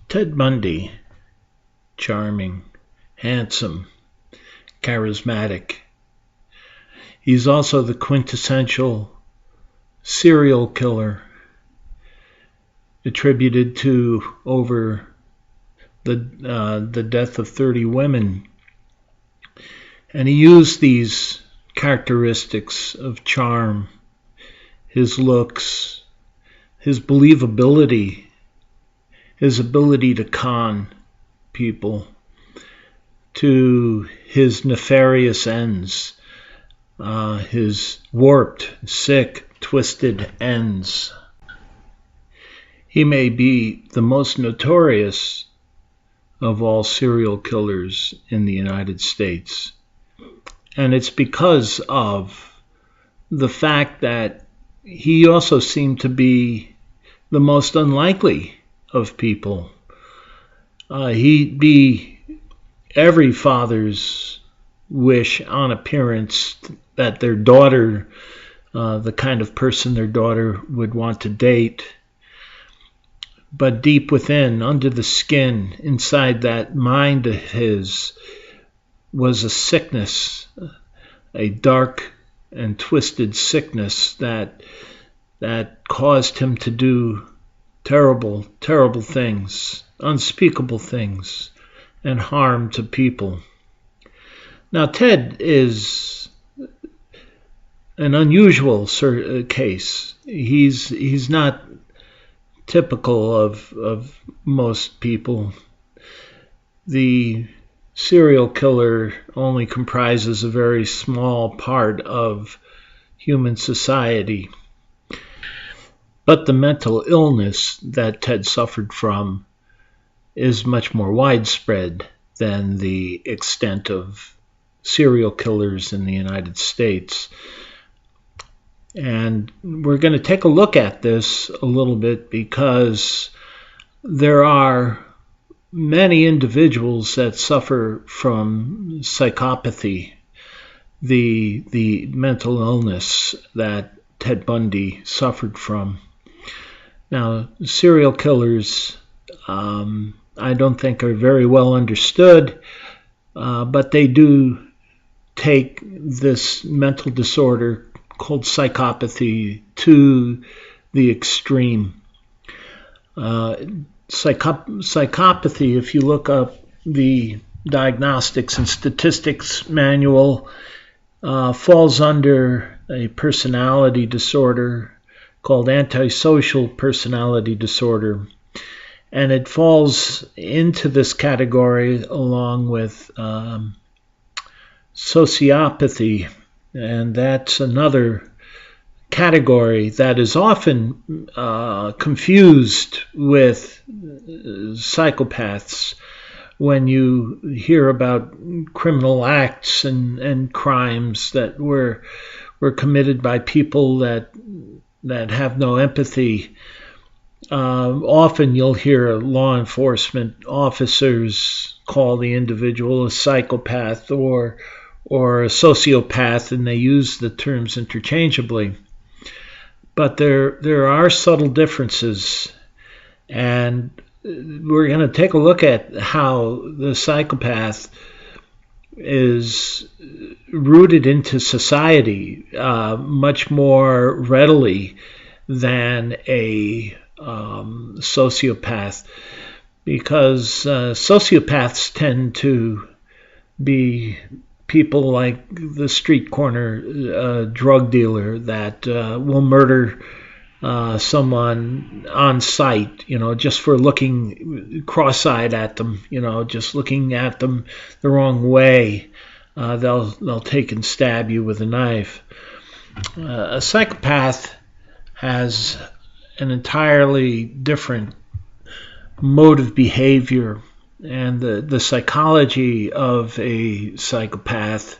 Ted Bundy, charming, handsome, charismatic. He's also the quintessential serial killer, attributed to over the death of 30 women. And he used these characteristics of charm, his looks, his believability, his ability to con people, to his nefarious ends, his warped, sick, twisted ends. He may be the most notorious of all serial killers in the United States. And it's because of the fact that he also seemed to be the most unlikely of people. He'd be every father's wish on appearance that their daughter, the kind of person their daughter would want to date. But deep within, under the skin, inside that mind of his, was a sickness, a dark and twisted sickness that caused him to do terrible, terrible things, unspeakable things, and harm to people. Now, Ted is an unusual case. He's not typical of most people. The serial killer only comprises a very small part of human society. But the mental illness that Ted suffered from is much more widespread than the extent of serial killers in the United States. And we're going to take a look at this a little bit because there are many individuals that suffer from psychopathy, the mental illness that Ted Bundy suffered from. Now, serial killers, I don't think are very well understood, but they do take this mental disorder called psychopathy to the extreme. Psychopathy, if you look up the Diagnostics and Statistics Manual, falls under a personality disorder called antisocial personality disorder. And it falls into this category along with sociopathy. And that's another category that is often confused with psychopaths when you hear about criminal acts and crimes that were committed by people that have no empathy. Often you'll hear law enforcement officers call the individual a psychopath or a sociopath, and they use the terms interchangeably. But there are subtle differences, and we're going to take a look at how the psychopath is rooted into society much more readily than a sociopath, because sociopaths tend to be people like the street corner drug dealer that will murder someone on sight, just for looking cross-eyed at them, just looking at them the wrong way. They'll take and stab you with a knife. A psychopath has an entirely different mode of behavior, and the psychology of a psychopath,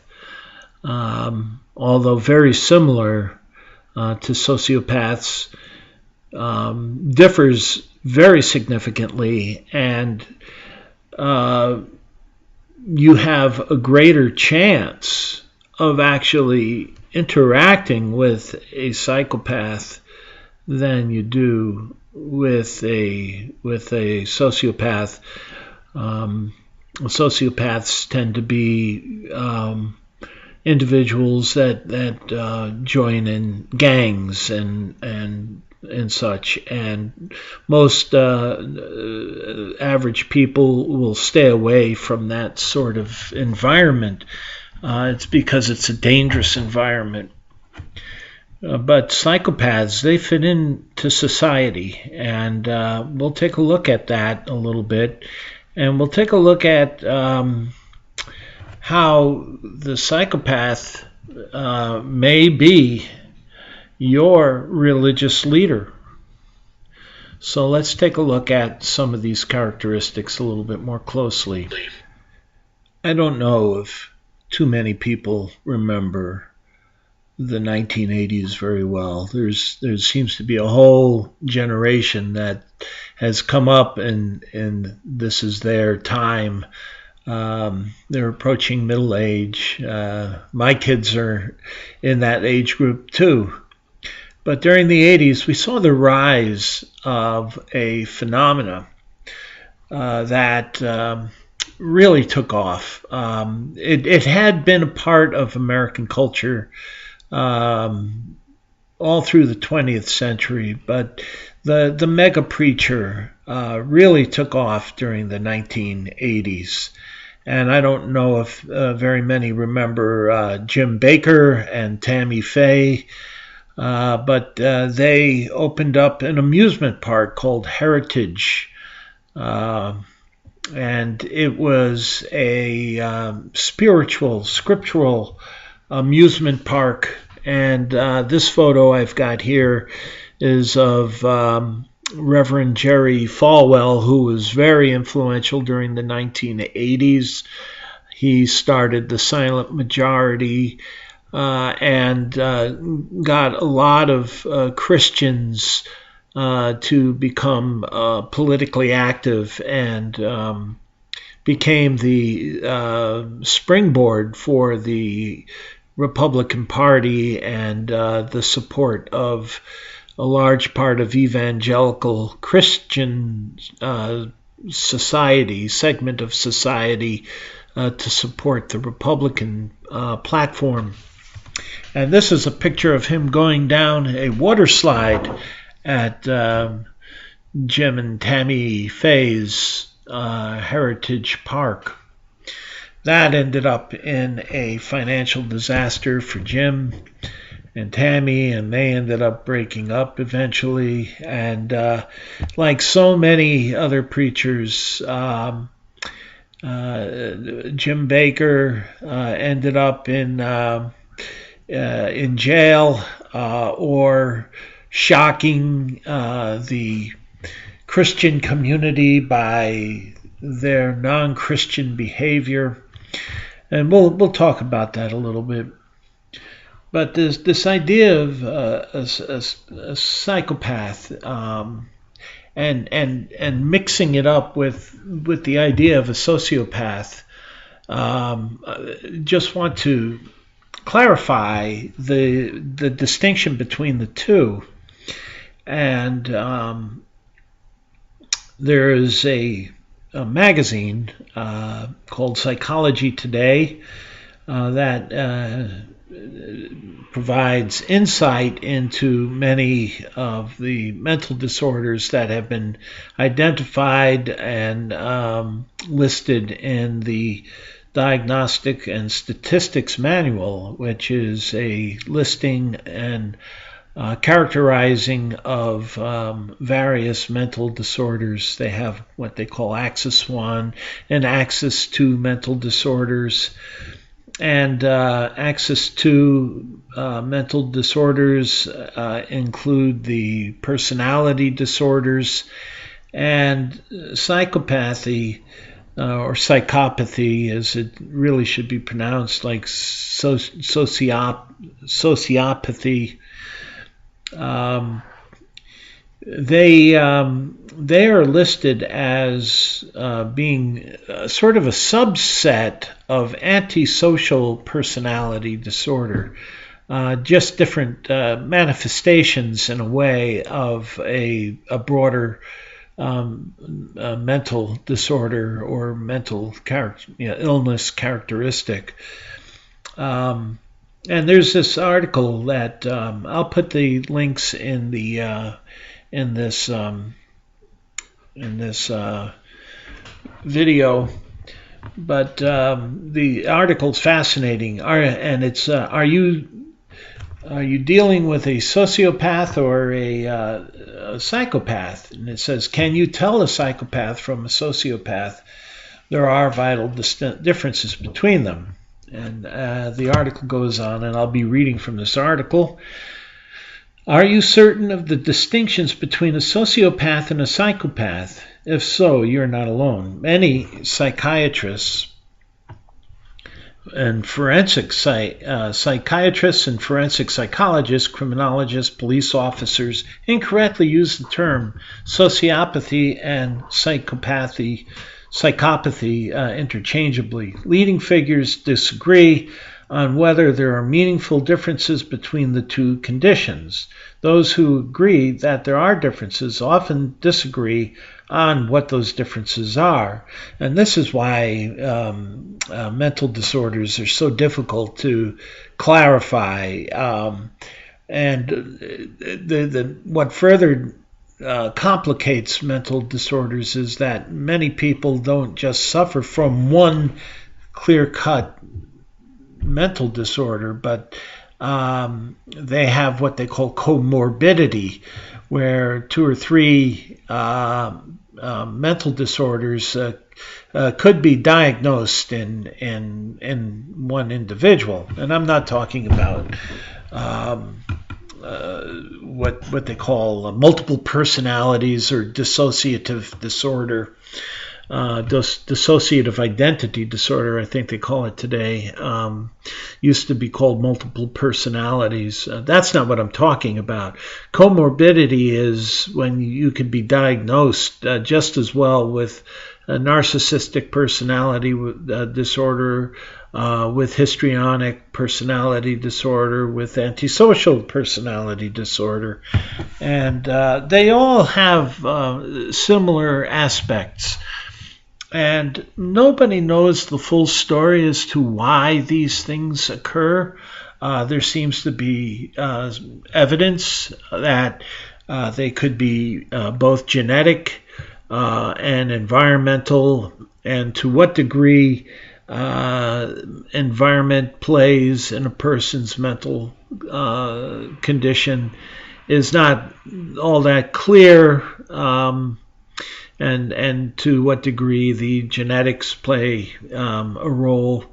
although very similar to sociopaths, differs very significantly, and you have a greater chance of actually interacting with a psychopath than you do with a sociopath. Sociopaths tend to be individuals that join in gangs and such, and most average people will stay away from that sort of environment. It's because it's a dangerous environment. But psychopaths, they fit into society, and we'll take a look at that a little bit, and we'll take a look at how the psychopath may be your religious leader. So let's take a look at some of these characteristics a little bit more closely. I don't know if too many people remember the 1980s very well. There seems to be a whole generation that has come up, and this is their time. They're approaching middle age. My kids are in that age group too. But during the 80s, we saw the rise of a phenomena that really took off. It had been a part of American culture all through the 20th century, but the mega preacher really took off during the 1980s. And I don't know if very many remember Jim Bakker and Tammy Faye, but they opened up an amusement park called Heritage. And it was a spiritual, scriptural amusement park. And this photo I've got here is of Reverend Jerry Falwell, who was very influential during the 1980s. He started the Silent Majority and got a lot of Christians to become politically active, and became the springboard for the Republican Party and the support of a large part of evangelical Christian society, segment of society, to support the Republican platform. And this is a picture of him going down a water slide at Jim and Tammy Faye's Heritage Park. That ended up in a financial disaster for Jim and Tammy, and they ended up breaking up eventually. And like so many other preachers, Jim Bakker ended up in jail or shocking the Christian community by their non-Christian behavior. And we'll talk about that a little bit. But this idea of a psychopath and mixing it up with the idea of a sociopath, just want to clarify the distinction between the two. And there is a magazine called Psychology Today that provides insight into many of the mental disorders that have been identified and listed in the Diagnostic and Statistics Manual, which is a listing and characterizing of various mental disorders. They have what they call Axis 1 and Axis 2 mental disorders. And Axis 2 mental disorders include the personality disorders, and psychopathy, or psychopathy as it really should be pronounced, like sociopathy. They are listed as being sort of a subset of antisocial personality disorder. just different manifestations in a way of a broader mental disorder or mental illness characteristic. And there's this article that I'll put the links in the in this video, but the article's fascinating. Are you dealing with a sociopath or a psychopath? And it says, can you tell a psychopath from a sociopath? There are vital differences between them. And the article goes on, and I'll be reading from this article. Are you certain of the distinctions between a sociopath and a psychopath? If so, you're not alone. Many psychiatrists and forensic psychiatrists and forensic psychologists, criminologists, police officers incorrectly use the term sociopathy and psychopathy interchangeably. Leading figures disagree on whether there are meaningful differences between the two conditions. Those who agree that there are differences often disagree on what those differences are. And this is why mental disorders are so difficult to clarify. What further complicates mental disorders is that many people don't just suffer from one clear-cut mental disorder, but they have what they call comorbidity, where 2 or 3 mental disorders could be diagnosed in one individual. And I'm not talking about what they call multiple personalities or dissociative disorder. Dissociative identity disorder, I think they call it today, used to be called multiple personalities. That's not what I'm talking about. Comorbidity is when you can be diagnosed just as well with a narcissistic personality disorder, with histrionic personality disorder, with antisocial personality disorder. And they all have similar aspects. And nobody knows the full story as to why these things occur. There seems to be evidence that they could be both genetic and environmental, and to what degree environment plays in a person's mental condition is not all that clear. And to what degree the genetics play a role.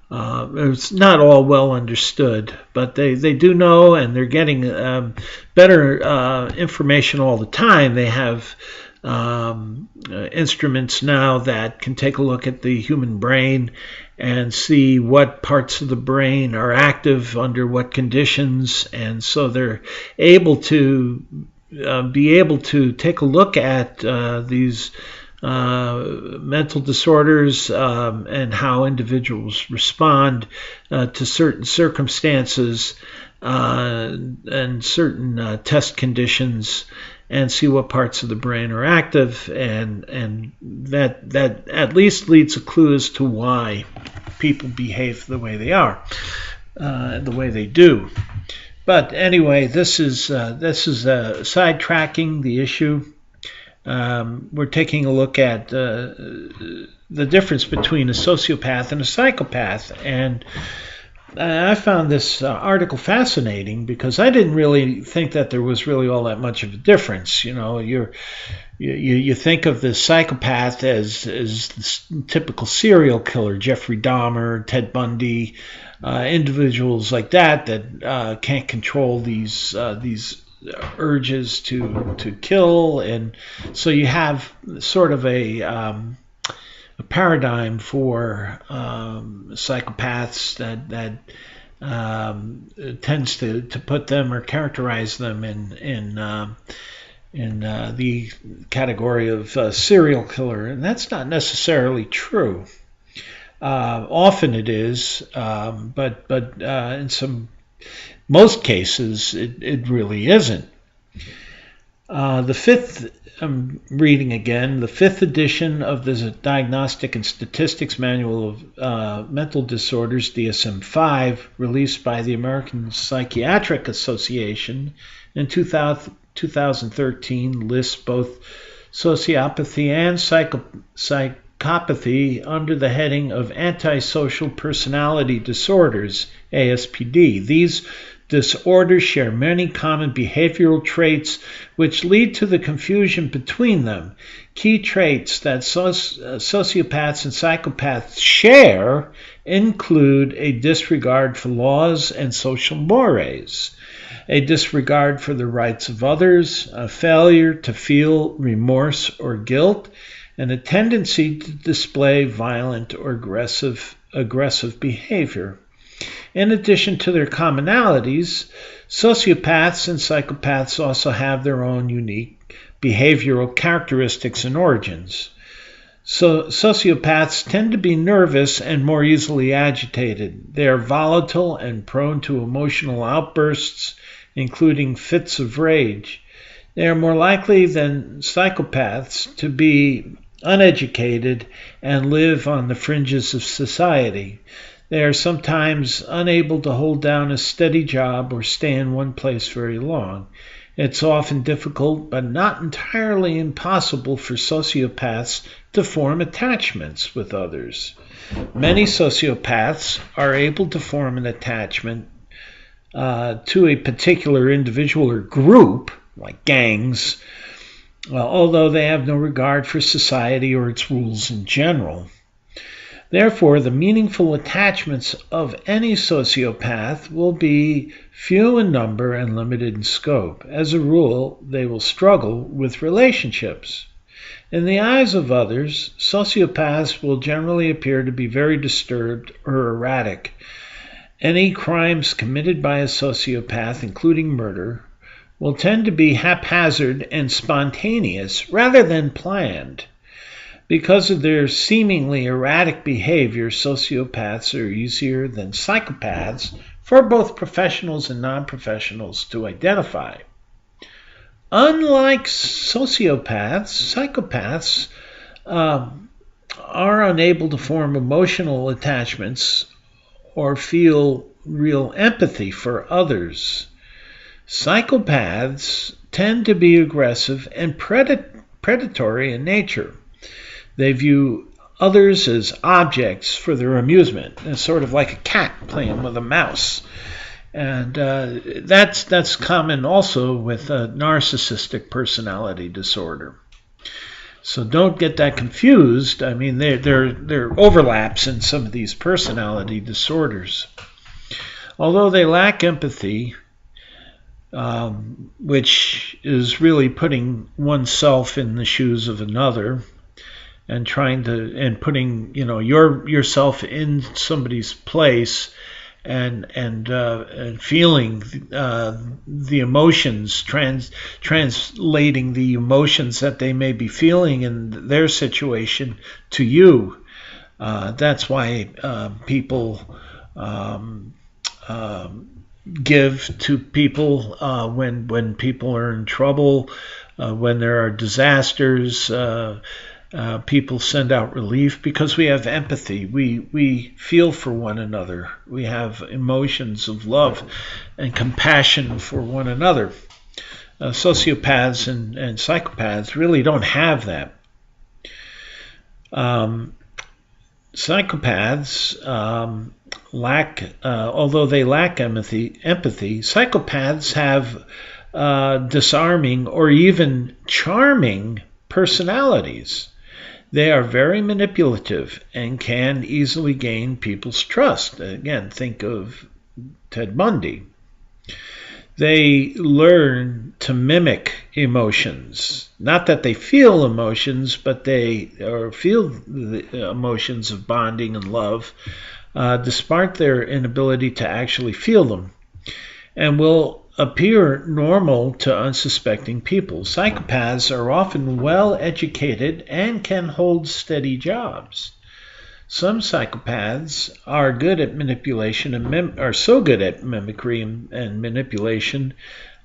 It's not all well understood, but they do know, and they're getting better information all the time. They have instruments now that can take a look at the human brain and see what parts of the brain are active under what conditions, and so they're able to take a look at these mental disorders and how individuals respond to certain circumstances and certain test conditions, and see what parts of the brain are active, and that at least leads a clue as to why people behave the way they are, the way they do. But anyway, this is sidetracking the issue. We're taking a look at the difference between a sociopath and a psychopath, and I found this article fascinating because I didn't really think that there was really all that much of a difference. You know, you think of the psychopath as the typical serial killer, Jeffrey Dahmer, Ted Bundy. Individuals like that can't control these urges to kill, and so you have sort of a paradigm for psychopaths that tends to put them or characterize them in the category of serial killer, and that's not necessarily true. Often it is, but in some Most cases, it really isn't. The fifth, I'm reading again, the fifth edition of the Diagnostic and Statistics Manual of Mental Disorders, DSM-5, released by the American Psychiatric Association in 2013, lists both sociopathy and psychopathy under the heading of antisocial personality disorders, ASPD. These disorders share many common behavioral traits which lead to the confusion between them. Key traits that sociopaths and psychopaths share include a disregard for laws and social mores, a disregard for the rights of others, a failure to feel remorse or guilt, and a tendency to display violent or aggressive behavior. In addition to their commonalities, sociopaths and psychopaths also have their own unique behavioral characteristics and origins. So sociopaths tend to be nervous and more easily agitated. They are volatile and prone to emotional outbursts, including fits of rage. They are more likely than psychopaths to be uneducated and live on the fringes of society. They are sometimes unable to hold down a steady job or stay in one place very long. It's often difficult, but not entirely impossible, for sociopaths to form attachments with others. Many sociopaths are able to form an attachment to a particular individual or group, like gangs, although they have no regard for society or its rules in general. Therefore, the meaningful attachments of any sociopath will be few in number and limited in scope. As a rule, they will struggle with relationships. In the eyes of others, sociopaths will generally appear to be very disturbed or erratic. Any crimes committed by a sociopath, including murder, will tend to be haphazard and spontaneous rather than planned. Because of their seemingly erratic behavior, sociopaths are easier than psychopaths for both professionals and non-professionals to identify. Unlike sociopaths, psychopaths are unable to form emotional attachments or feel real empathy for others. Psychopaths tend to be aggressive and predatory in nature. They view others as objects for their amusement. It's sort of like a cat playing with a mouse. And that's common also with a narcissistic personality disorder. So don't get that confused. I mean, there are overlaps in some of these personality disorders. Although they lack empathy, which is really putting oneself in the shoes of another, and putting yourself in somebody's place and feeling the emotions, translating the emotions that they may be feeling in their situation to you. That's why people give to people when people are in trouble, when there are disasters. People send out relief because we have empathy. We feel for one another. We have emotions of love and compassion for one another. Sociopaths and psychopaths really don't have that. Psychopaths although they lack empathy, psychopaths have disarming or even charming personalities. They are very manipulative and can easily gain people's trust. Again, think of Ted Bundy. They learn to mimic emotions. Not that they feel emotions, but they feel the emotions of bonding and love, despite their inability to actually feel them, and will appear normal to unsuspecting people. Psychopaths are often well educated and can hold steady jobs. Some psychopaths are good at manipulation and are so good at mimicry and manipulation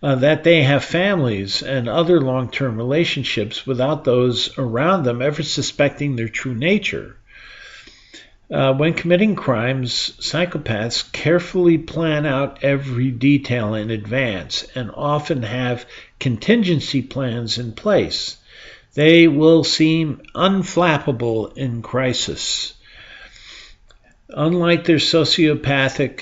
that they have families and other long-term relationships without those around them ever suspecting their true nature. When committing crimes, psychopaths carefully plan out every detail in advance and often have contingency plans in place. They will seem unflappable in crisis. Unlike their sociopathic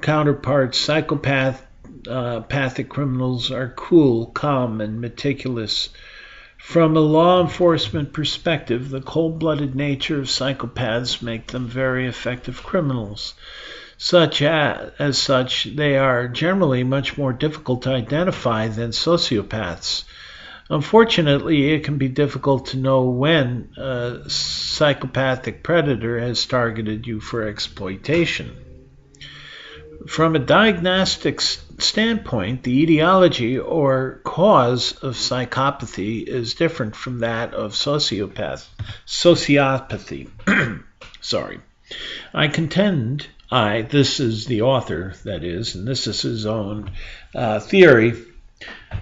counterparts, psychopathic criminals are cool, calm, and meticulous. From a law enforcement perspective, the cold-blooded nature of psychopaths make them very effective criminals. As such, they are generally much more difficult to identify than sociopaths. Unfortunately, it can be difficult to know when a psychopathic predator has targeted you for exploitation. From a diagnostic standpoint, the etiology or cause of psychopathy is different from that of sociopathy. Sorry. I contend, this is the author, that is, and this is his own theory,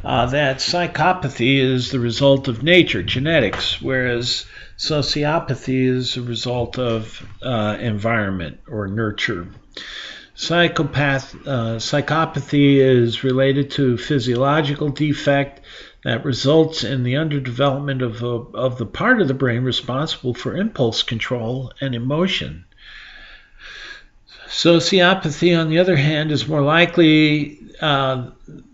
that psychopathy is the result of nature, genetics, whereas sociopathy is a result of environment or nurture. Psychopathy is related to physiological defect that results in the underdevelopment of the part of the brain responsible for impulse control and emotion. Sociopathy, on the other hand, is more likely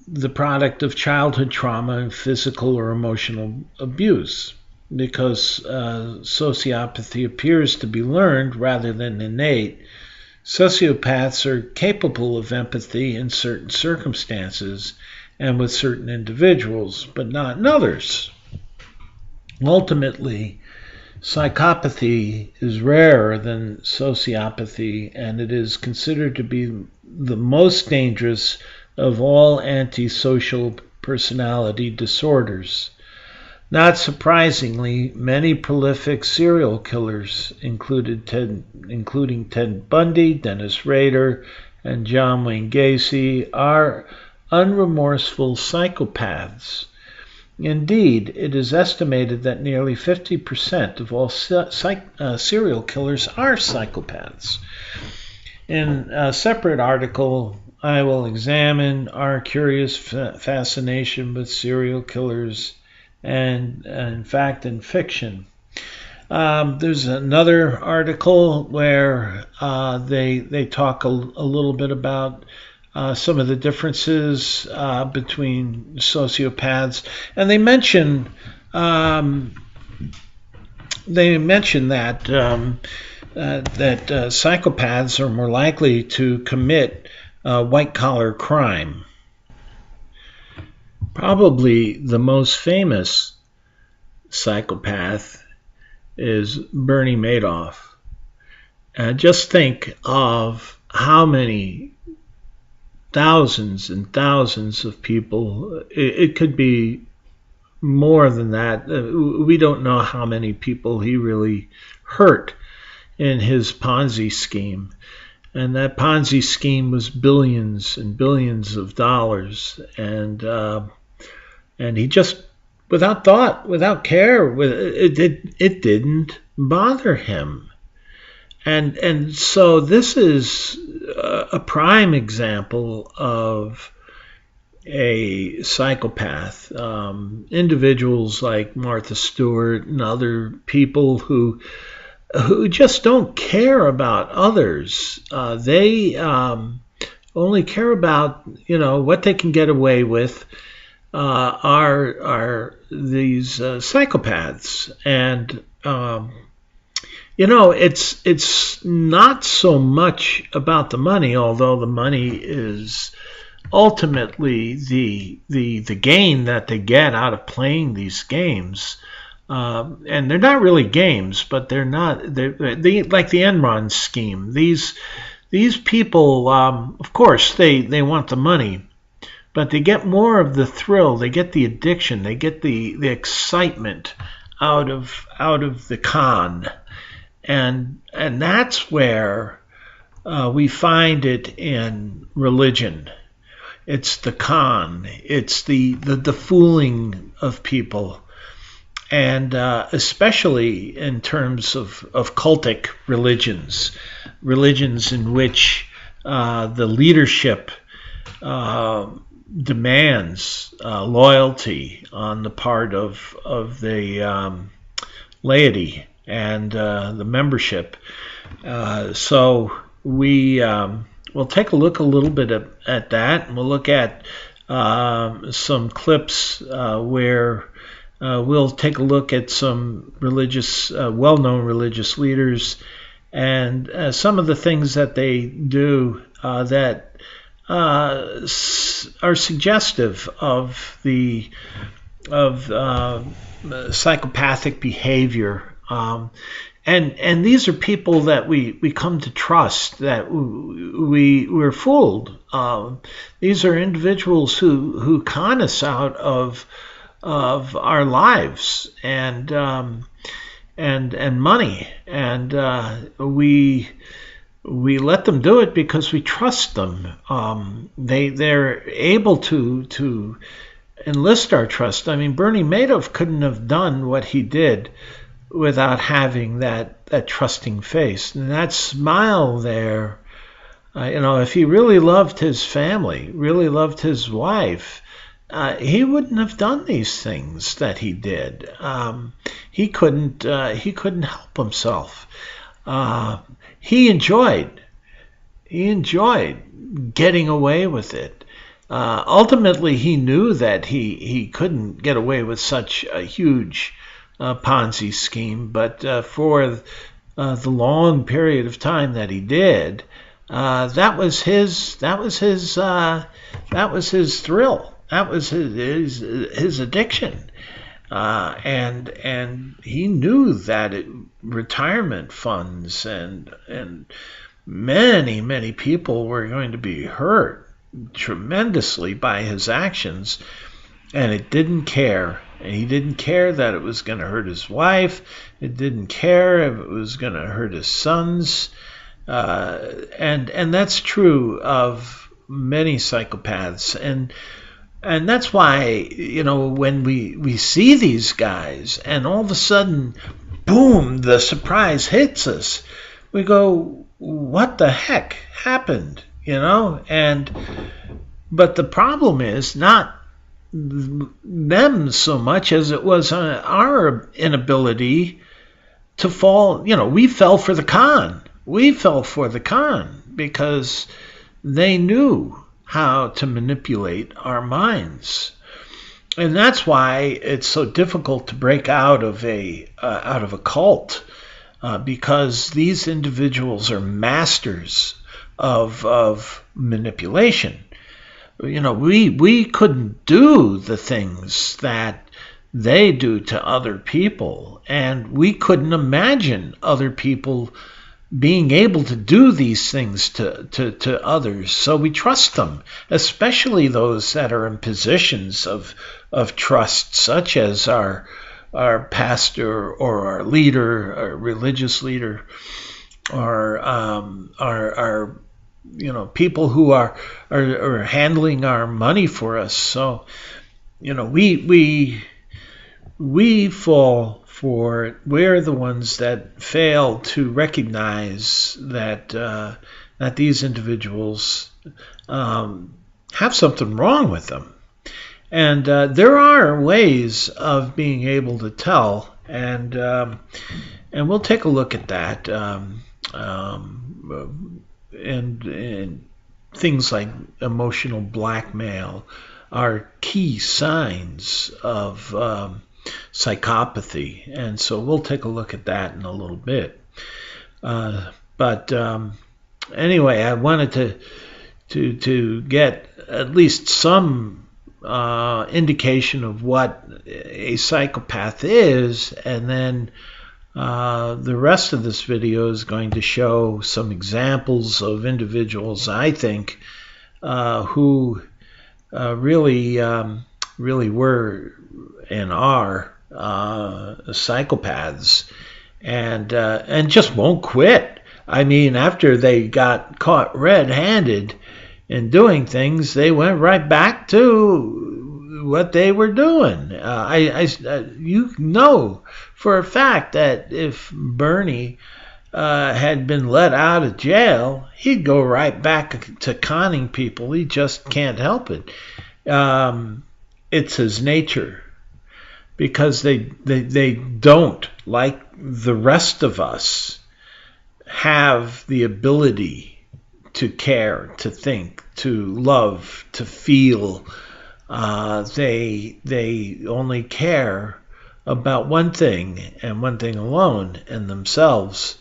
the product of childhood trauma and physical or emotional abuse, because sociopathy appears to be learned rather than innate. Sociopaths are capable of empathy in certain circumstances and with certain individuals, but not in others. Ultimately, psychopathy is rarer than sociopathy, and it is considered to be the most dangerous of all antisocial personality disorders. Not surprisingly, many prolific serial killers, including Ted Bundy, Dennis Rader, and John Wayne Gacy, are unremorseful psychopaths. Indeed, it is estimated that nearly 50% of all serial killers are psychopaths. In a separate article, I will examine our curious fascination with serial killers and in fact in fiction. There's another article where they talk a little bit about some of the differences between sociopaths, and they mention that psychopaths are more likely to commit white-collar crime. Probably the most famous psychopath is Bernie Madoff. Just think of how many thousands and thousands of people, it could be more than that. We don't know how many people he really hurt in his Ponzi scheme. And that Ponzi scheme was billions and billions of dollars. And he just, without thought, without care, it didn't bother him. And so this is a prime example of a psychopath. Individuals like Martha Stewart and other people who just don't care about others. They only care about, what they can get away with. Are these psychopaths, and it's not so much about the money, although the money is ultimately the gain that they get out of playing these games. And they're not really games, but they're like the Enron scheme. These people, of course, they want the money. But they get more of the thrill, they get the addiction, they get the excitement out of the con. And that's where we find it in religion. It's the con. It's the fooling of people. And especially in terms of cultic religions in which the leadership demands loyalty on the part of the laity and the membership. So we'll take a look a little bit at that, and we'll look at some clips where we'll take a look at some religious, well-known religious leaders, and some of the things that they do that are suggestive of psychopathic behavior. And these are people that we come to trust, that we're fooled. These are individuals who con us out of our lives and money, and we let them do it because we trust them. They're able to enlist our trust. I mean, Bernie Madoff couldn't have done what he did without having that trusting face and that smile there. If he really loved his family, really loved his wife, he wouldn't have done these things that he did. He couldn't help himself. He enjoyed getting away with it. Ultimately, he knew that he couldn't get away with such a huge Ponzi scheme, but for the long period of time that he did, that was his thrill. That was his addiction, and he knew that retirement funds and many people were going to be hurt tremendously by his actions, and it didn't care. And he didn't care that it was going to hurt his wife. It didn't care if it was going to hurt his sons, and that's true of many psychopaths. And that's why, when we see these guys and all of a sudden, boom, the surprise hits us, we go, what the heck happened? But the problem is not them so much as it was our inability to fall. We fell for the con. We fell for the con because they knew how to manipulate our minds, and that's why it's so difficult to break out of a cult, because these individuals are masters of manipulation. We couldn't do the things that they do to other people, and we couldn't imagine other people being able to do these things to others. So we trust them, especially those that are in positions of trust, such as our pastor or our leader, our religious leader, or our people who are handling our money for us. So we fall for it. We're the ones that fail to recognize that these individuals have something wrong with them, and there are ways of being able to tell, and we'll take a look at that, and things like emotional blackmail are key signs of psychopathy, and so we'll take a look at that in a little bit. But anyway, I wanted to get at least some indication of what a psychopath is, and then the rest of this video is going to show some examples of individuals, I think, who really were and are psychopaths, and just won't quit. I mean, after they got caught red-handed in doing things, they went right back to what they were doing. You know for a fact that if Bernie had been let out of jail, he'd go right back to conning people. He just can't help it. It's his nature, because they don't, like the rest of us, have the ability to care, to think, to love, to feel. They only care about one thing and one thing alone, in themselves.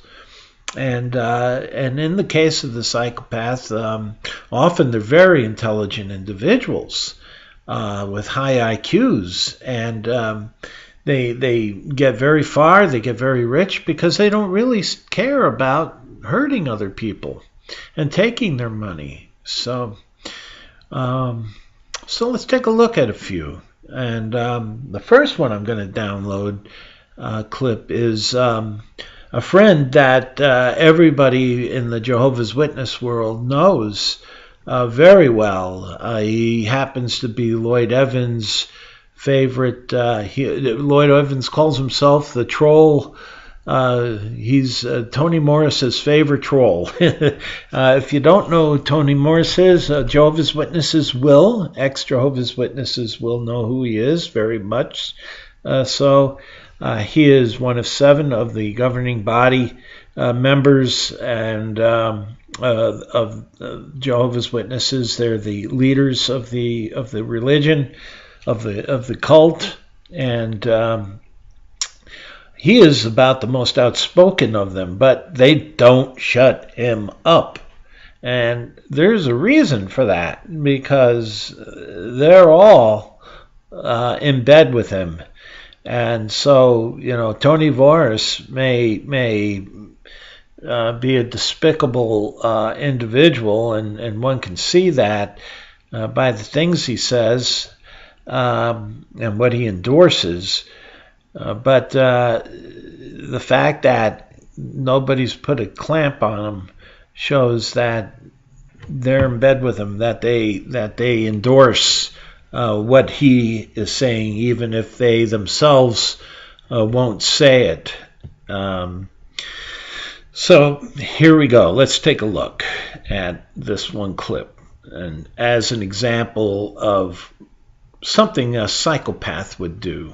And in the case of the psychopath, often they're very intelligent individuals with high IQs, and they get very far, they get very rich, because they don't really care about hurting other people and taking their money. So let's take a look at a few. And the first one I'm going to download clip is a friend that everybody in the Jehovah's Witness world knows very well. He happens to be Lloyd Evans' favorite. Lloyd Evans calls himself the troll. He's Toni Morris's favorite troll. If you don't know who Toni Morris is, Jehovah's Witnesses will. Ex-Jehovah's Witnesses will know who he is very much. He is one of 7 of the governing body members and of Jehovah's Witnesses. They're the leaders of the religion, of the cult, and he is about the most outspoken of them, but they don't shut him up. And there's a reason for that, because they're all in bed with him. And so, Toni Morris may be a despicable individual, and one can see that by the things he says and what he endorses. But the fact that nobody's put a clamp on him shows that they're in bed with him, that they endorse what he is saying, even if they themselves won't say it. So here we go. Let's take a look at this one clip, and as an example of something a psychopath would do.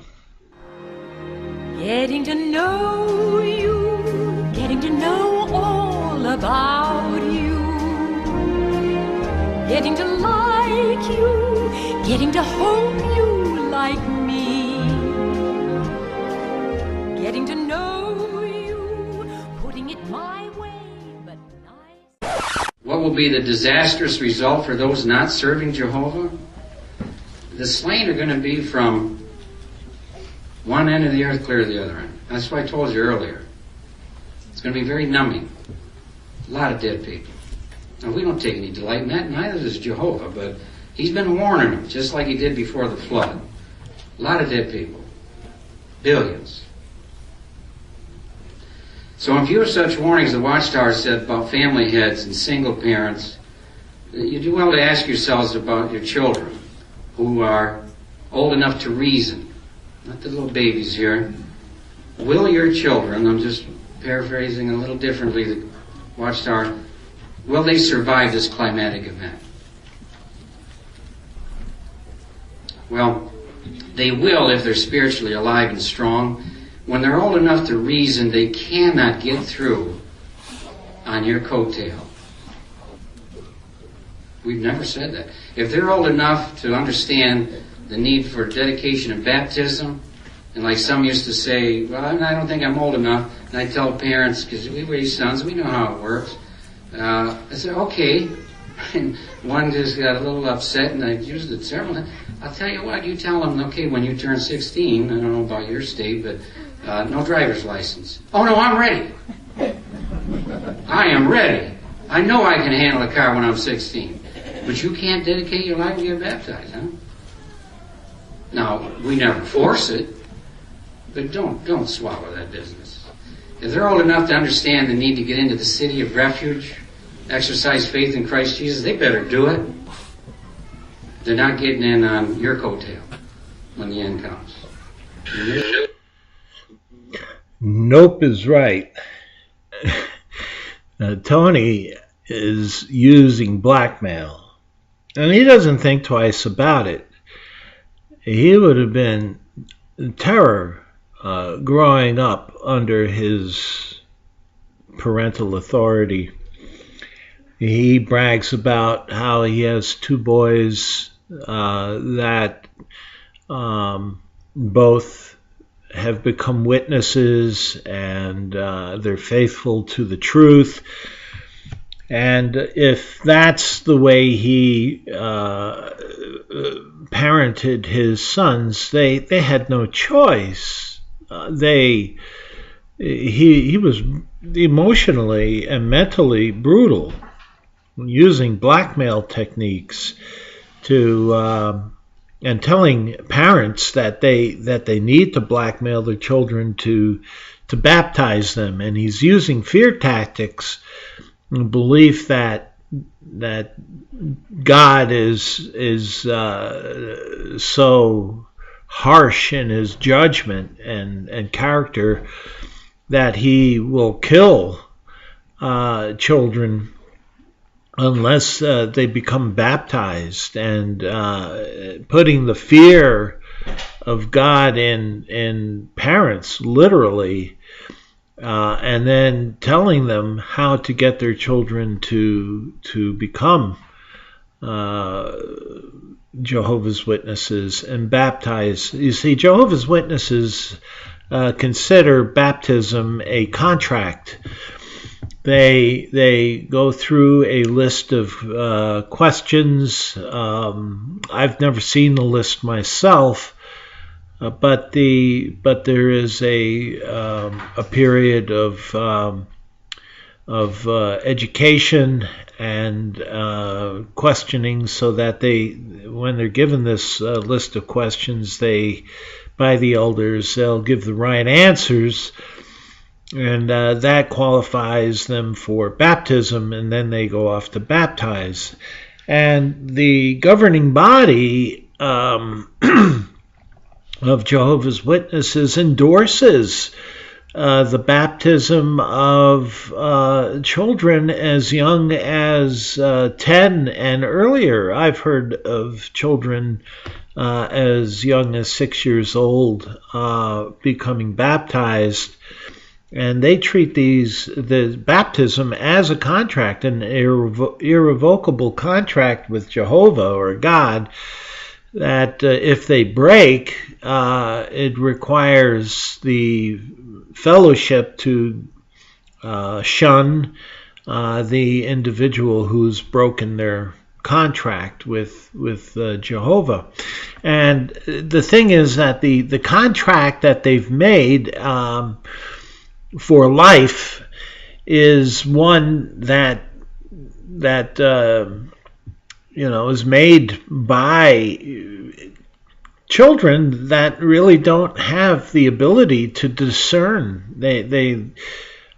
Getting to know you, getting to know all about you, getting to like you, getting to hope you like me, getting to know you, putting it my way, but nice. What will be the disastrous result for those not serving Jehovah? The slain are going to be from one end of the earth clear to the other end. That's what I told you earlier. It's going to be very numbing. A lot of dead people. Now, we don't take any delight in that, neither does Jehovah, but he's been warning them, just like he did before the flood. A lot of dead people. Billions. So in view of such warnings, the Watchtower said about family heads and single parents, you do well to ask yourselves about your children who are old enough to reason. Not the little babies here. Will your children, I'm just paraphrasing a little differently the Watchtower, will they survive this climatic event? Well, they will if they're spiritually alive and strong. When they're old enough to reason, they cannot get through on your coattail. We've never said that. If they're old enough to understand the need for dedication and baptism, and like some used to say, well, I don't think I'm old enough, and I tell parents, because we raise sons, we know how it works. I said, okay. And one just got a little upset, and I used it several times. I'll tell you what, you tell them, okay, when you turn 16, I don't know about your state, but no driver's license. Oh, no, I'm ready. I am ready. I know I can handle a car when I'm 16. But you can't dedicate your life to get baptized, huh? Now, we never force it, but don't swallow that business. if they're old enough to understand the need to get into the city of refuge, exercise faith in Christ Jesus, they better do it. They're not getting in on your coattail when the end comes. Nope is right. Tony is using blackmail, and he doesn't think twice about it. He would have been in terror growing up under his parental authority. He brags about how he has two boys that both have become witnesses, and they're faithful to the truth. And if that's the way he parented his sons, they had no choice. He was emotionally and mentally brutal, using blackmail techniques to and telling parents that they need to blackmail their children to baptize them. And he's using fear tactics, belief that God is so harsh in his judgment and character that he will kill children unless they become baptized, and putting the fear of God in parents, literally, and then telling them how to get their children to become Jehovah's Witnesses and baptize. You see, Jehovah's Witnesses consider baptism a contract. They go through a list of questions. I've never seen the list myself, but there is a period of education and questioning, so that when they're given this list of questions, by the elders, they'll give the right answers. And that qualifies them for baptism, and then they go off to baptize. And the governing body of Jehovah's Witnesses endorses the baptism of children as young as 10 and earlier. I've heard of children as young as 6 years old becoming baptized. And they treat the baptism as a contract, an irrevocable contract with Jehovah or God, that if they break, it requires the fellowship to shun the individual who's broken their contract with Jehovah. And the thing is that the contract that they've made for life is one that is made by children that really don't have the ability to discern. They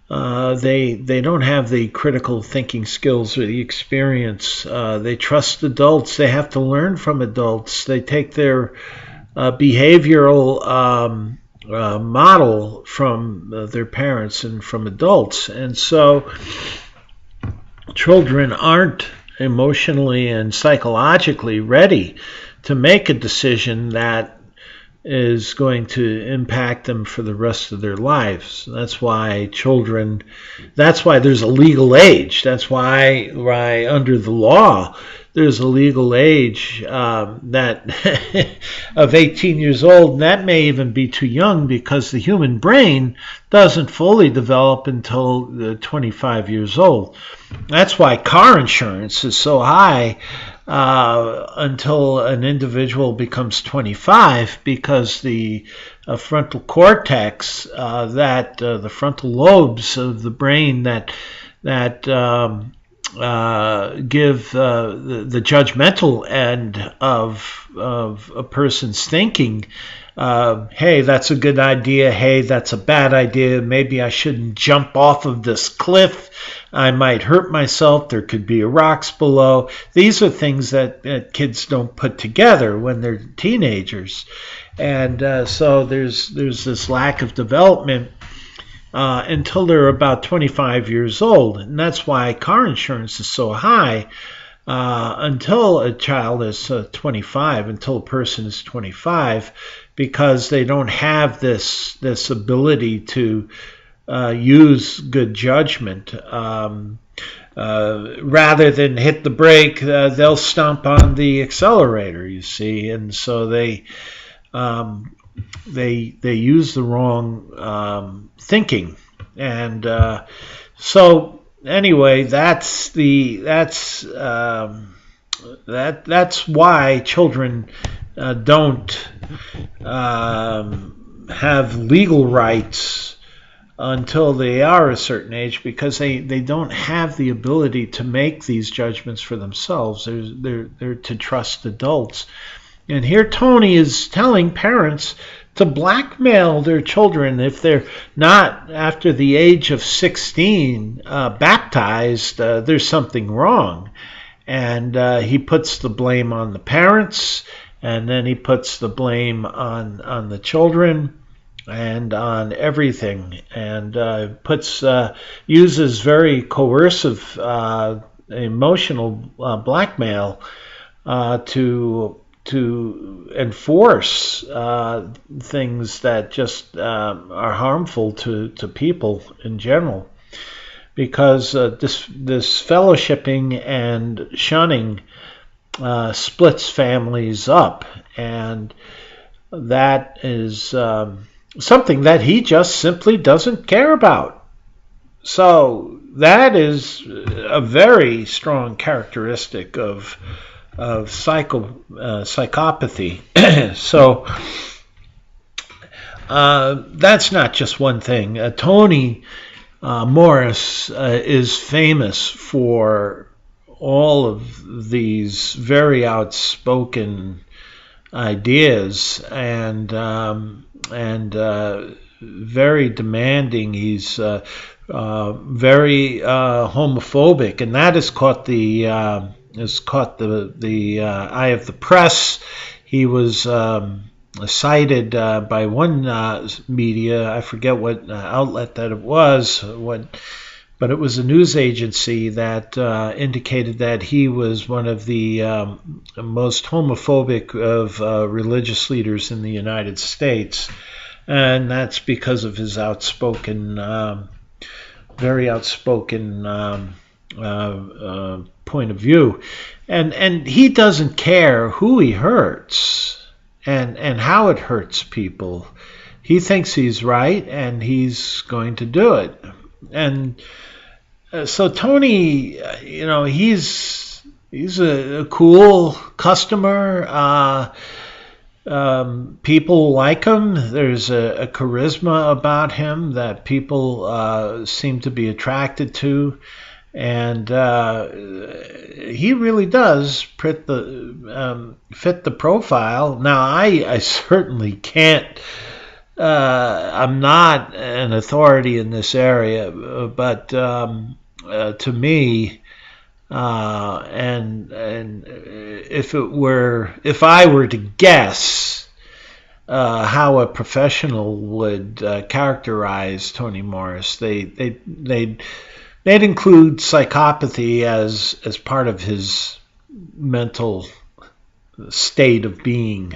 don't have the critical thinking skills or the experience. They trust adults. They have to learn from adults. They take their behavioral model from their parents and from adults. And so children aren't emotionally and psychologically ready to make a decision that is going to impact them for the rest of their lives. That's why there's a legal age. That's why under the law there's a legal age that of 18 years old, and that may even be too young, because the human brain doesn't fully develop until 25 years old. That's why car insurance is so high until an individual becomes 25, because the frontal cortex, the frontal lobes of the brain that give the judgmental end of a person's thinking hey, that's a good idea. Hey, that's a bad idea. Maybe I shouldn't jump off of this cliff. I might hurt myself. There could be rocks below. These are things that kids don't put together when they're teenagers. And so there's this lack of development until they're about 25 years old. And that's why car insurance is so high until a child is 25, until a person is 25, because they don't have this ability to use good judgment. Rather than hit the brake, they'll stomp on the accelerator, you see, and so they use the wrong thinking, and so anyway, that's why children don't have legal rights until they are a certain age, because they don't have the ability to make these judgments for themselves. They're to trust adults. And here Tony is telling parents to blackmail their children if they're not, after the age of 16, baptized. There's something wrong. And he puts the blame on the parents, and then he puts the blame on the children and on everything, and uses very coercive emotional blackmail to enforce things that just are harmful to people in general, because this fellowshipping and shunning splits families up, and that is something that he just simply doesn't care about. So that is a very strong characteristic of psychopathy. So that's not just one thing. Toni Morris is famous for all of these very outspoken ideas and very demanding. He's very homophobic, and that has caught the eye of the press. He was cited by one media, I forget what outlet that it was, but it was a news agency that indicated that he was one of the most homophobic of religious leaders in the United States. And that's because of his very outspoken point of view. And he doesn't care who he hurts and how it hurts people. He thinks he's right, and he's going to do it. And so Tony, he's a cool customer. People like him. There's a charisma about him that people seem to be attracted to, and he really does fit the profile. Now, I certainly can't. I'm not an authority in this area, but to me, and if I were to guess how a professional would characterize Toni Morris, they'd include psychopathy as part of his mental state of being.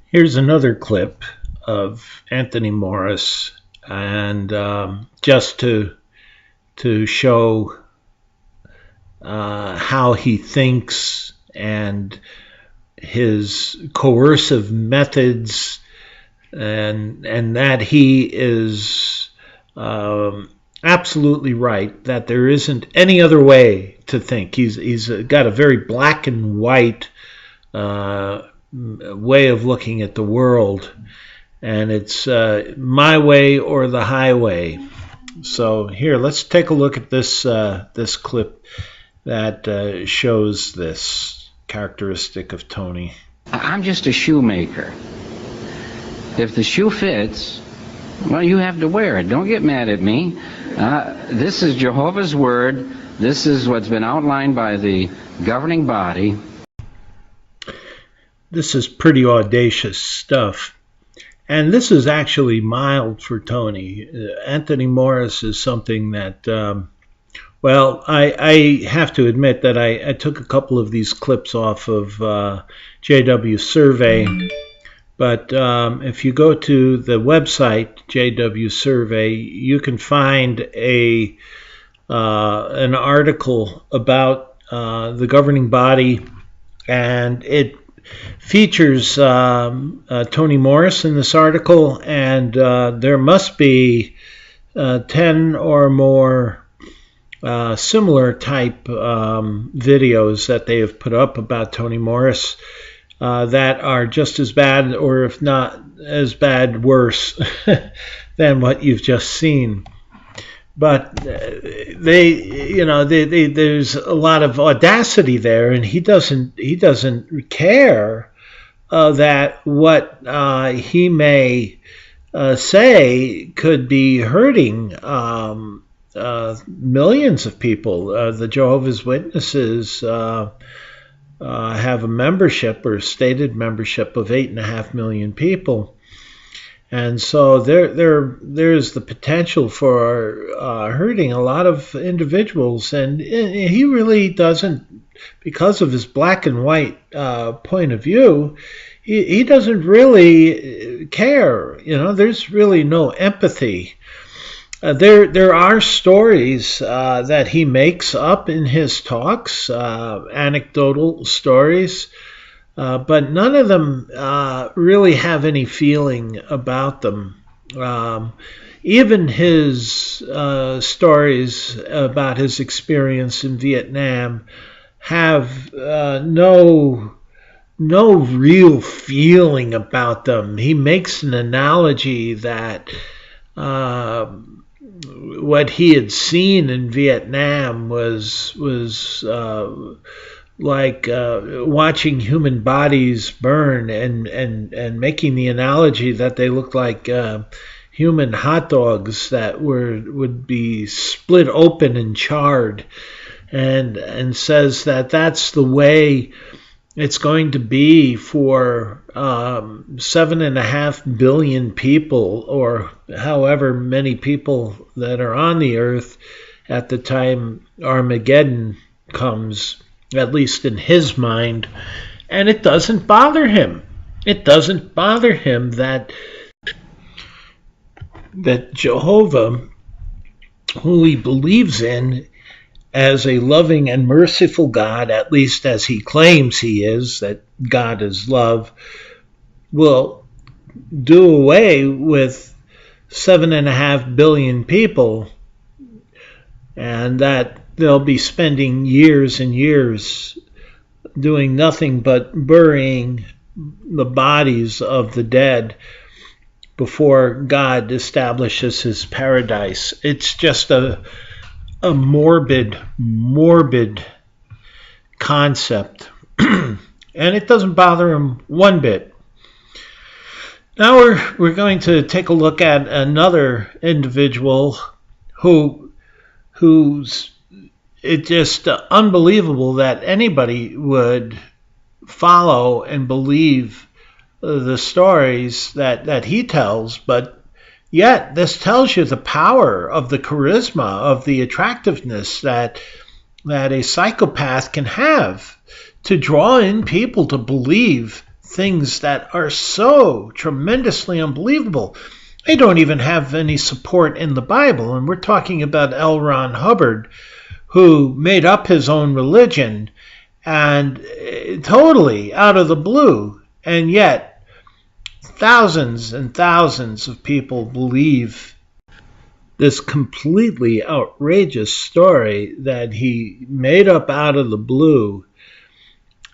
Here's another clip of Anthony Morris, and just to show how he thinks and his coercive methods, and that he is absolutely right, that there isn't any other way to think. He's got a very black and white way of looking at the world, and it's my way or the highway. So here, let's take a look at this clip that shows this characteristic of Tony. I'm just a shoemaker. If the shoe fits, well, you have to wear it. Don't get mad at me. This is Jehovah's Word. This is what's been outlined by the governing body. This is pretty audacious stuff. And this is actually mild for Tony. Anthony Morris is something that, well, I have to admit that I took a couple of these clips off of JW Survey. But if you go to the website, JW Survey, you can find an article about the governing body, and it features Tony Morris in this article, and there must be 10 or more similar type videos that they have put up about Tony Morris that are just as bad, or if not as bad, worse than what you've just seen. But there's a lot of audacity there, and he doesn't care that what he may say could be hurting millions of people. The Jehovah's Witnesses have a membership, or stated membership, of 8.5 million people. And so there's the potential for hurting a lot of individuals. And he really doesn't, because of his black and white point of view, he doesn't really care. There's really no empathy. There are stories that he makes up in his talks, anecdotal stories, but none of them really have any feeling about them. Even his stories about his experience in Vietnam have no real feeling about them. He makes an analogy that what he had seen in Vietnam was like watching human bodies burn, and making the analogy that they looked like human hot dogs that would be split open and charred, and says that that's the way it's going to be for 7.5 billion people, or however many people that are on the earth at the time Armageddon comes, at least in his mind. And it doesn't bother him. It doesn't bother him that Jehovah, who he believes in as a loving and merciful God, at least as he claims he is, that God is love, will do away with 7.5 billion people, and that they'll be spending years and years doing nothing but burying the bodies of the dead before God establishes his paradise. It's just a morbid concept. And it doesn't bother him one bit. Now we're going to take a look at another individual who's it's just unbelievable that anybody would follow and believe the stories that he tells, but yet this tells you the power of the charisma, of the attractiveness that a psychopath can have to draw in people to believe things that are so tremendously unbelievable. They don't even have any support in the Bible, and we're talking about L.Ron Hubbard, who made up his own religion, and totally out of the blue, and yet thousands and thousands of people believe this completely outrageous story that he made up out of the blue,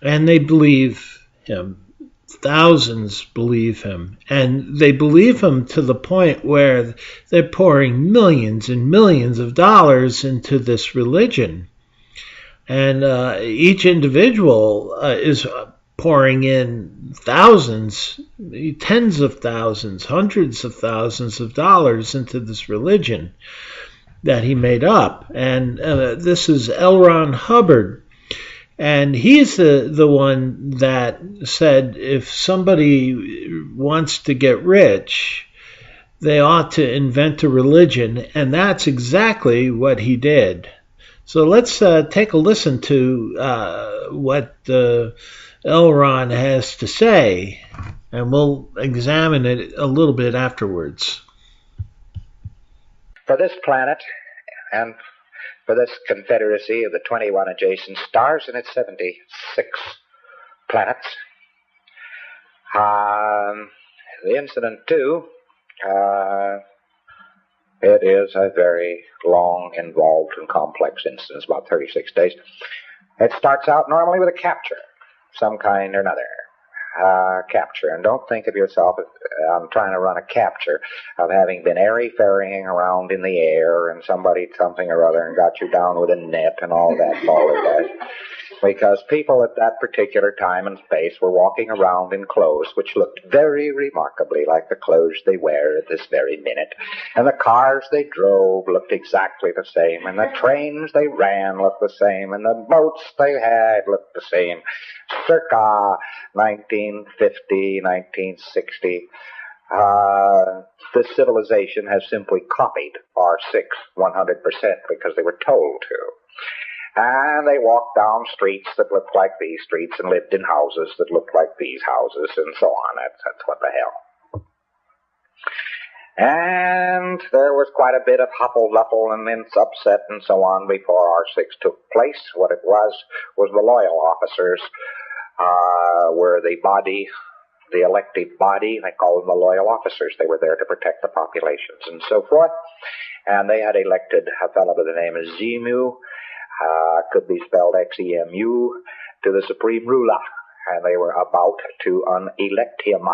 and they believe him. Thousands believe him, and they believe him to the point where they're pouring millions and millions of dollars into this religion. And each individual is pouring in thousands, tens of thousands, hundreds of thousands of dollars into this religion that he made up. And this is L.Ron Hubbard. And he's the one that said if somebody wants to get rich, they ought to invent a religion. And that's exactly what he did. So let's take a listen to what L.Ron has to say, and we'll examine it a little bit afterwards. For this planet and for this confederacy of the 21 adjacent stars and its 76 planets, the incident too, it is a very long, involved, and complex incident. It's about 36 days. It starts out normally with a capture, some kind or another. Capture. And don't think of yourself as I'm trying to run a capture of having been airy-fairying around in the air and somebody something or other and got you down with a net and all that balderdash. Because people at that particular time and space were walking around in clothes which looked very remarkably like the clothes they wear at this very minute. And the cars they drove looked exactly the same, and the trains they ran looked the same, and the boats they had looked the same. Circa 1950, 1960, this civilization has simply copied our 100% because they were told to. And they walked down streets that looked like these streets and lived in houses that looked like these houses and so on. That's what the hell. And there was quite a bit of huffle-luffle and then upset and so on before R6 took place. What it was the loyal officers were the body, the elected body. They called them the loyal officers. They were there to protect the populations and so forth. And they had elected a fellow by the name of Xemu, could be spelled X-E-M-U, to the supreme ruler. And they were about to unelect him.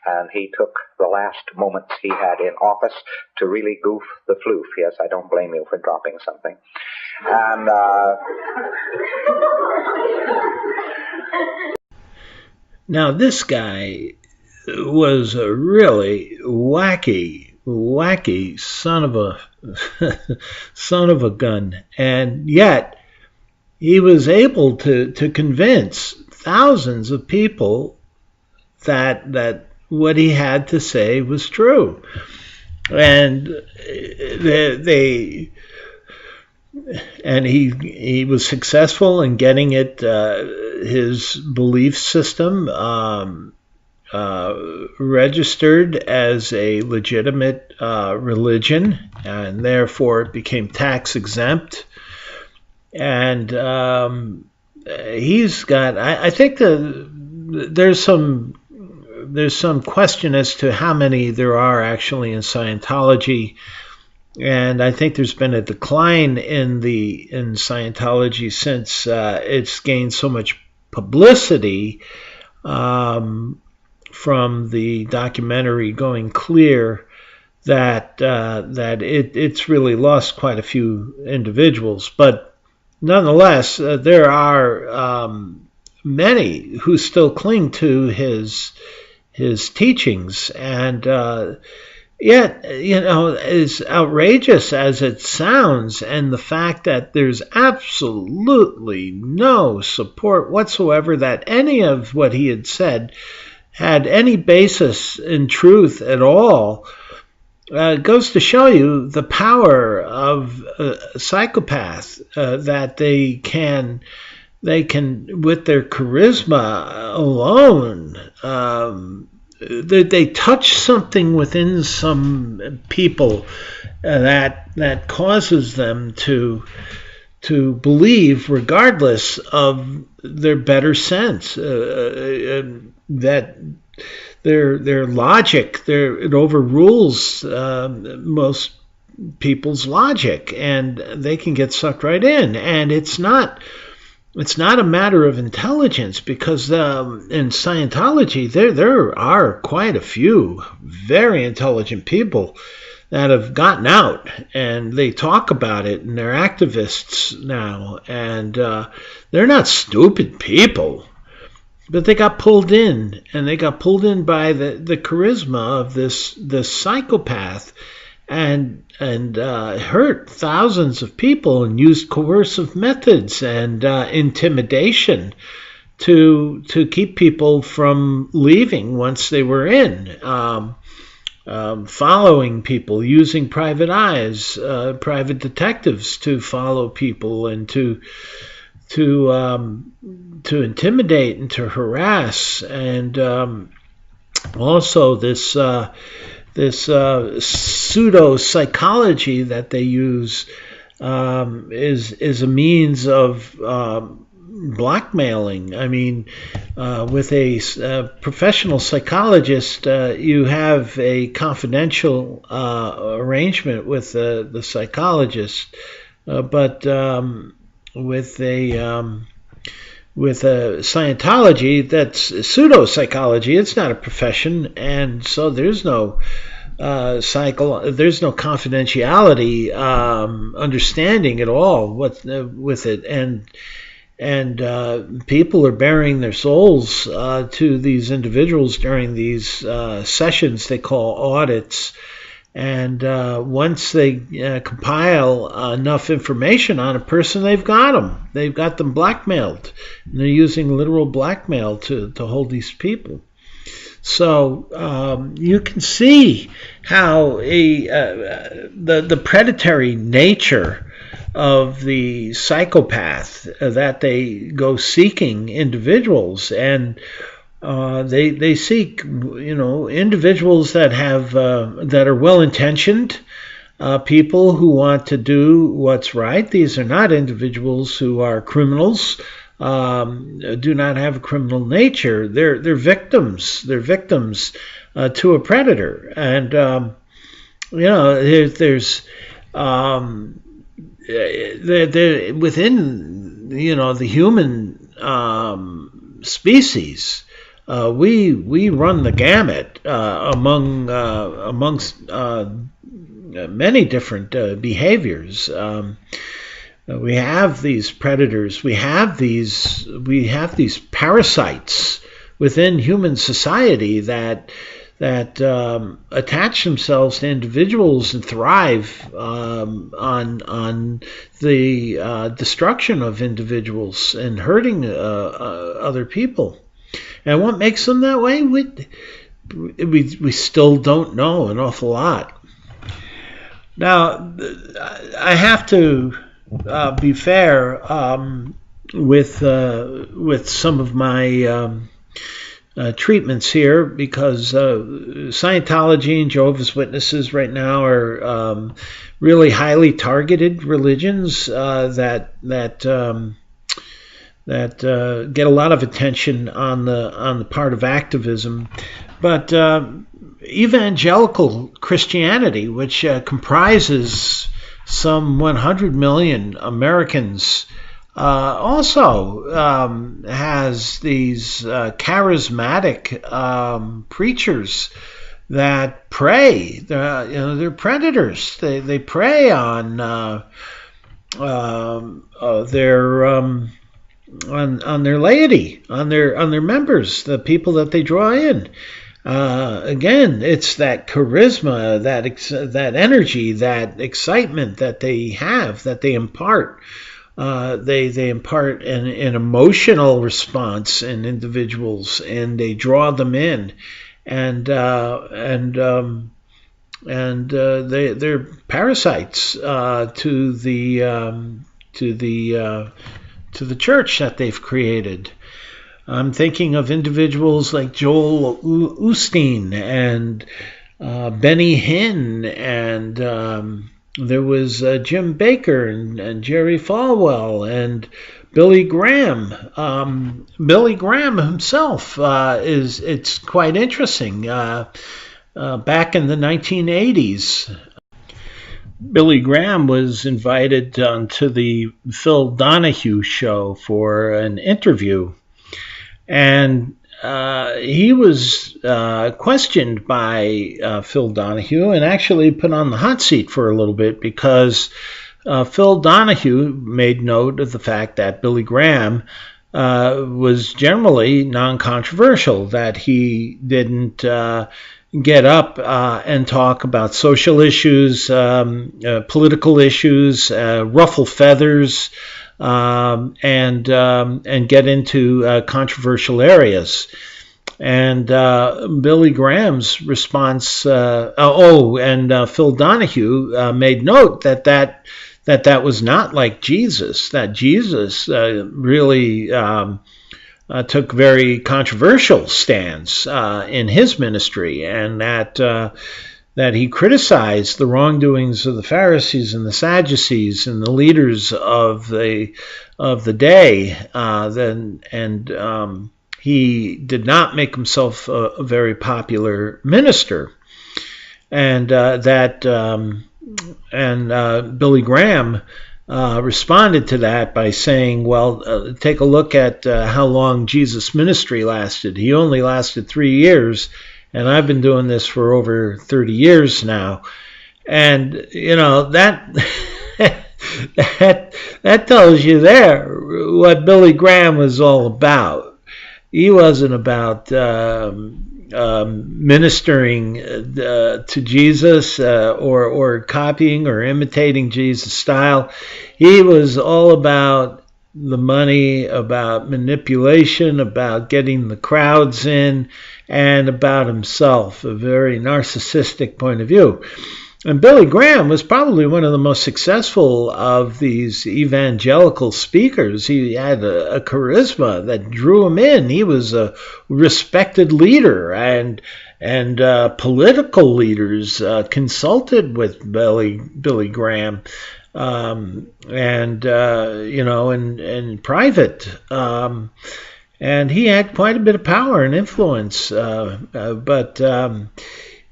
And he took the last moments he had in office to really goof the floof. Yes, I don't blame you for dropping something. And now this guy was a really wacky son of a gun, and yet he was able to convince thousands of people that what he had to say was true, and he was successful in getting it his belief system registered as a legitimate religion, and therefore it became tax exempt. And he's got, I think there's some question as to how many there are actually in Scientology. And I think there's been a decline in Scientology since it's gained so much publicity from the documentary Going Clear that it's really lost quite a few individuals. But nonetheless, there are many who still cling to his teachings, and yet, as outrageous as it sounds, and the fact that there's absolutely no support whatsoever that any of what he had said had any basis in truth at all, goes to show you the power of a psychopath, that they can, with their charisma alone, they touch something within some people that causes them to believe, regardless of their better sense, that their logic, it overrules most people's logic, and they can get sucked right in. And it's not a matter of intelligence, because in Scientology there are quite a few very intelligent people that have gotten out, and they talk about it, and they're activists now, and they're not stupid people. But they got pulled in, and they got pulled in by the charisma of this psychopath, and hurt thousands of people and used coercive methods and intimidation to keep people from leaving once they were in. Following people, using private eyes, private detectives to follow people and to intimidate and to harass, and also this pseudo psychology that they use is a means of blackmailing. I mean, with a professional psychologist, you have a confidential arrangement with the psychologist, but with Scientology, that's pseudo-psychology. It's not a profession, and so there's no there's no confidentiality understanding at all with it, and people are bearing their souls to these individuals during these sessions they call audits. And once they compile enough information on a person, they've got them. They've got them blackmailed. And they're using literal blackmail to hold these people. So you can see how the predatory nature of the psychopath, that they go seeking individuals, and they seek, individuals that have that are well-intentioned, people who want to do what's right. These are not individuals who are criminals, do not have a criminal nature. They're victims. They're victims to a predator, and there's within the human species. We run the gamut amongst many different behaviors. We have these predators. We have these parasites within human society that attach themselves to individuals and thrive on the destruction of individuals and hurting other people. And what makes them that way? We still don't know an awful lot. Now, I have to be fair with some of my treatments here, because Scientology and Jehovah's Witnesses right now are really highly targeted religions that get a lot of attention on the part of activism. But evangelical Christianity, which comprises some 100 million Americans, also has these charismatic preachers that prey. They're predators. They prey on their laity, on their members, the people that they draw in. Again, it's that charisma, that energy, that excitement that they have, that they impart. They impart an emotional response in individuals, and they draw them in, and they're parasites to the church that they've created. I'm thinking of individuals like Joel Osteen and Benny Hinn, and there was Jim Baker and Jerry Falwell and Billy Graham. Billy Graham himself it's quite interesting. Back in the 1980s, Billy Graham was invited to the Phil Donahue show for an interview, and he was questioned by Phil Donahue and actually put on the hot seat for a little bit, because Phil Donahue made note of the fact that Billy Graham was generally non-controversial, that he didn't get up and talk about social issues, political issues, ruffle feathers, and get into controversial areas. And Billy Graham's response, and Phil Donahue made note that was not like Jesus, that Jesus really took very controversial stands in his ministry, and that he criticized the wrongdoings of the Pharisees and the Sadducees and the leaders of the day. He did not make himself a very popular minister, and Billy Graham responded to that by saying, well, take a look at how long Jesus' ministry lasted. He only lasted 3 years, and I've been doing this for over 30 years now. And, that that tells you there what Billy Graham was all about. He wasn't about ministering to Jesus or copying or imitating Jesus' style. He was all about the money, about manipulation, about getting the crowds in, and about himself, a very narcissistic point of view. And Billy Graham was probably one of the most successful of these evangelical speakers. He had a charisma that drew him in. He was a respected leader, and political leaders consulted with Billy Graham, in private. And he had quite a bit of power and influence, but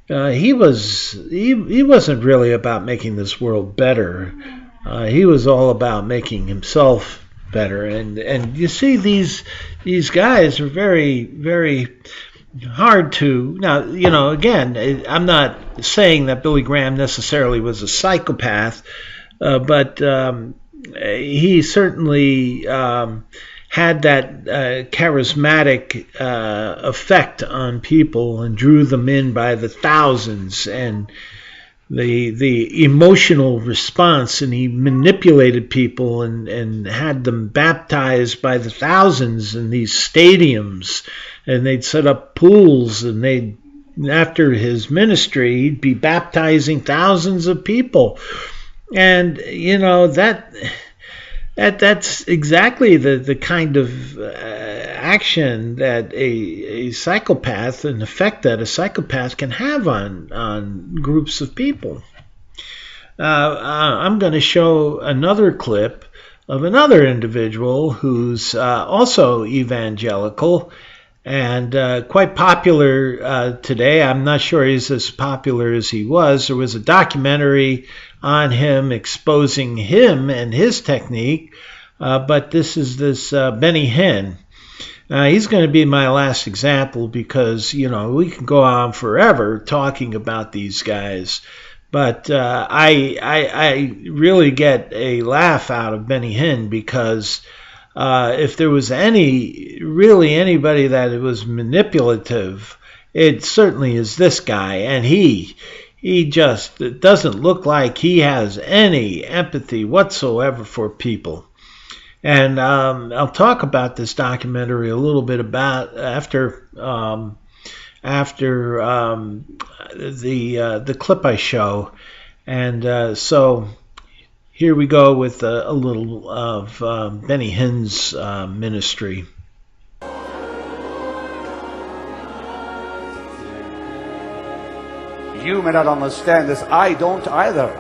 he wasn't really about making this world better. He was all about making himself better. And you see, these guys are very, very hard to. Now, again, I'm not saying that Billy Graham necessarily was a psychopath, but he certainly had that charismatic effect on people and drew them in by the thousands, and the emotional response, and he manipulated people and had them baptized by the thousands in these stadiums, and they'd set up pools, and after his ministry, he'd be baptizing thousands of people. And that's exactly the kind of action that a psychopath, an effect that a psychopath can have on groups of people. I'm going to show another clip of another individual who's also evangelical and quite popular today. I'm not sure he's as popular as he was. There was a documentary on him exposing him and his technique, but this is Benny Hinn. He's going to be my last example because, we can go on forever talking about these guys. But I really get a laugh out of Benny Hinn because if there was anybody that was manipulative, it certainly is this guy. And he just doesn't look like he has any empathy whatsoever for people. And I'll talk about this documentary a little bit after the clip I show. And so here we go with a little of Benny Hinn's ministry. You may not understand this. I don't either.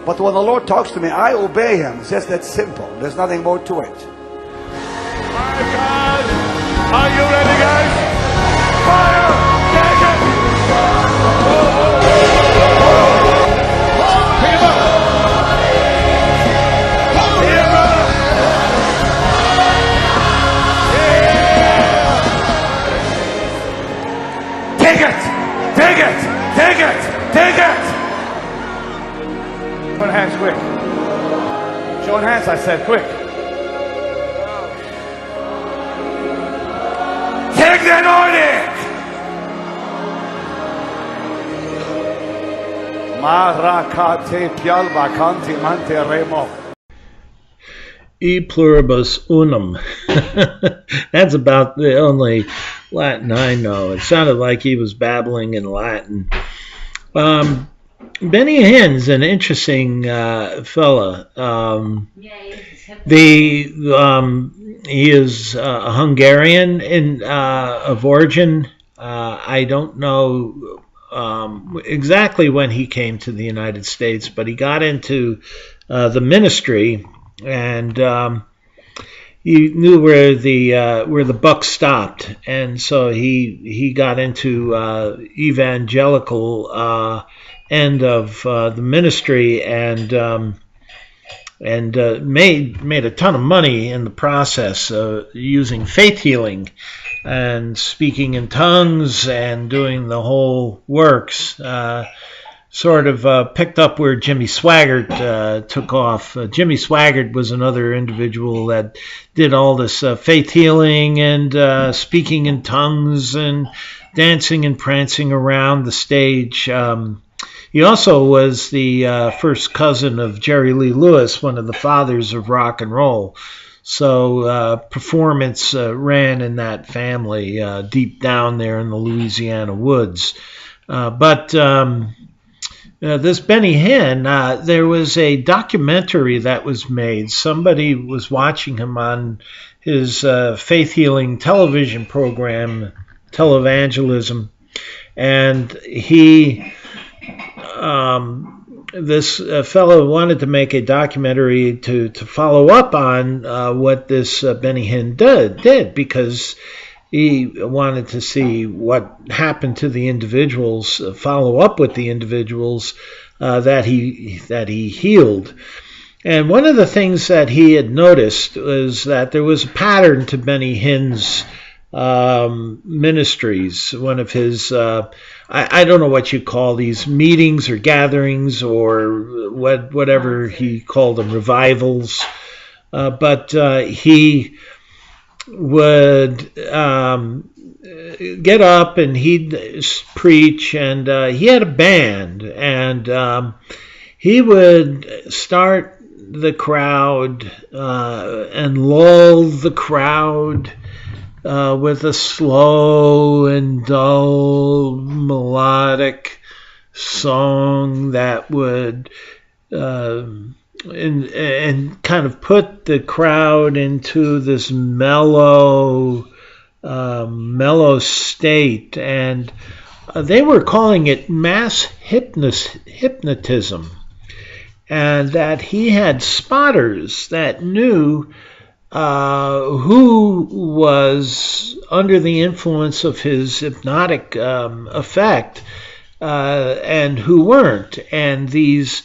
But when the Lord talks to me, I obey Him. It's just that simple. There's nothing more to it. Fire, guys! Are you ready, guys? Fire! Take it! Pick him up! Take it! Take it! Take it! Take it! Put hands quick. said, quick. Take the anointing. Marakate pialva kanti mante remo. E pluribus unum. That's about the only Latin I know. It sounded like he was babbling in Latin. Benny Hinn's an interesting fella. He is a Hungarian of origin. I don't know exactly when he came to the United States, but he got into the ministry, and he knew where the buck stopped, and so he got into evangelical end of the ministry, and made a ton of money in the process, using faith healing and speaking in tongues and doing the whole works. Sort of picked up where Jimmy Swaggart took off. Jimmy Swaggart was another individual that did all this faith healing and speaking in tongues and dancing and prancing around the stage. He also was the first cousin of Jerry Lee Lewis, one of the fathers of rock and roll. So performance ran in that family deep down there in the Louisiana woods. But this Benny Hinn, there was a documentary that was made. Somebody was watching him on his faith healing television program, Televangelism, and this fellow wanted to make a documentary to follow up on what this Benny Hinn did, because he wanted to see what happened to the individuals, follow up with the individuals that he healed. And one of the things that he had noticed was that there was a pattern to Benny Hinn's ministries. One of his, I don't know what you call these, meetings or gatherings or whatever he called them, revivals. But he would get up and he'd preach, and he had a band, and he would start the crowd and lull the crowd with a slow and dull melodic song that would and kind of put the crowd into this mellow state, and they were calling it mass hypnotism, and that he had spotters that knew who was under the influence of his hypnotic effect and who weren't. And these,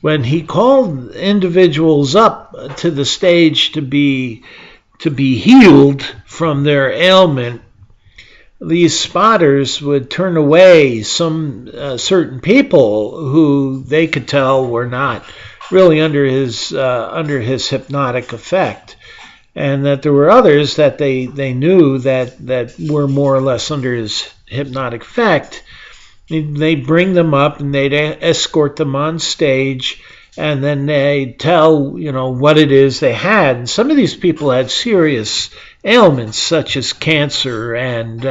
when he called individuals up to the stage to be healed from their ailment, these spotters would turn away some certain people who they could tell were not really under his hypnotic effect, and that there were others that they knew that were more or less under his hypnotic effect. They'd bring them up and they'd escort them on stage, and then they'd tell, what it is they had. And some of these people had serious ailments such as cancer and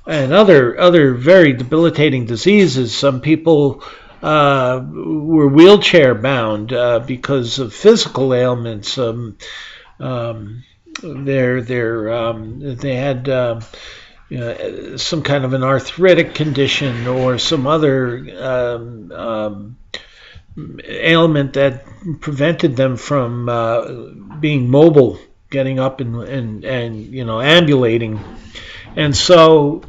other very debilitating diseases. Some people were wheelchair bound because of physical ailments. They had some kind of an arthritic condition or some other ailment that prevented them from being mobile, getting up and ambulating. And so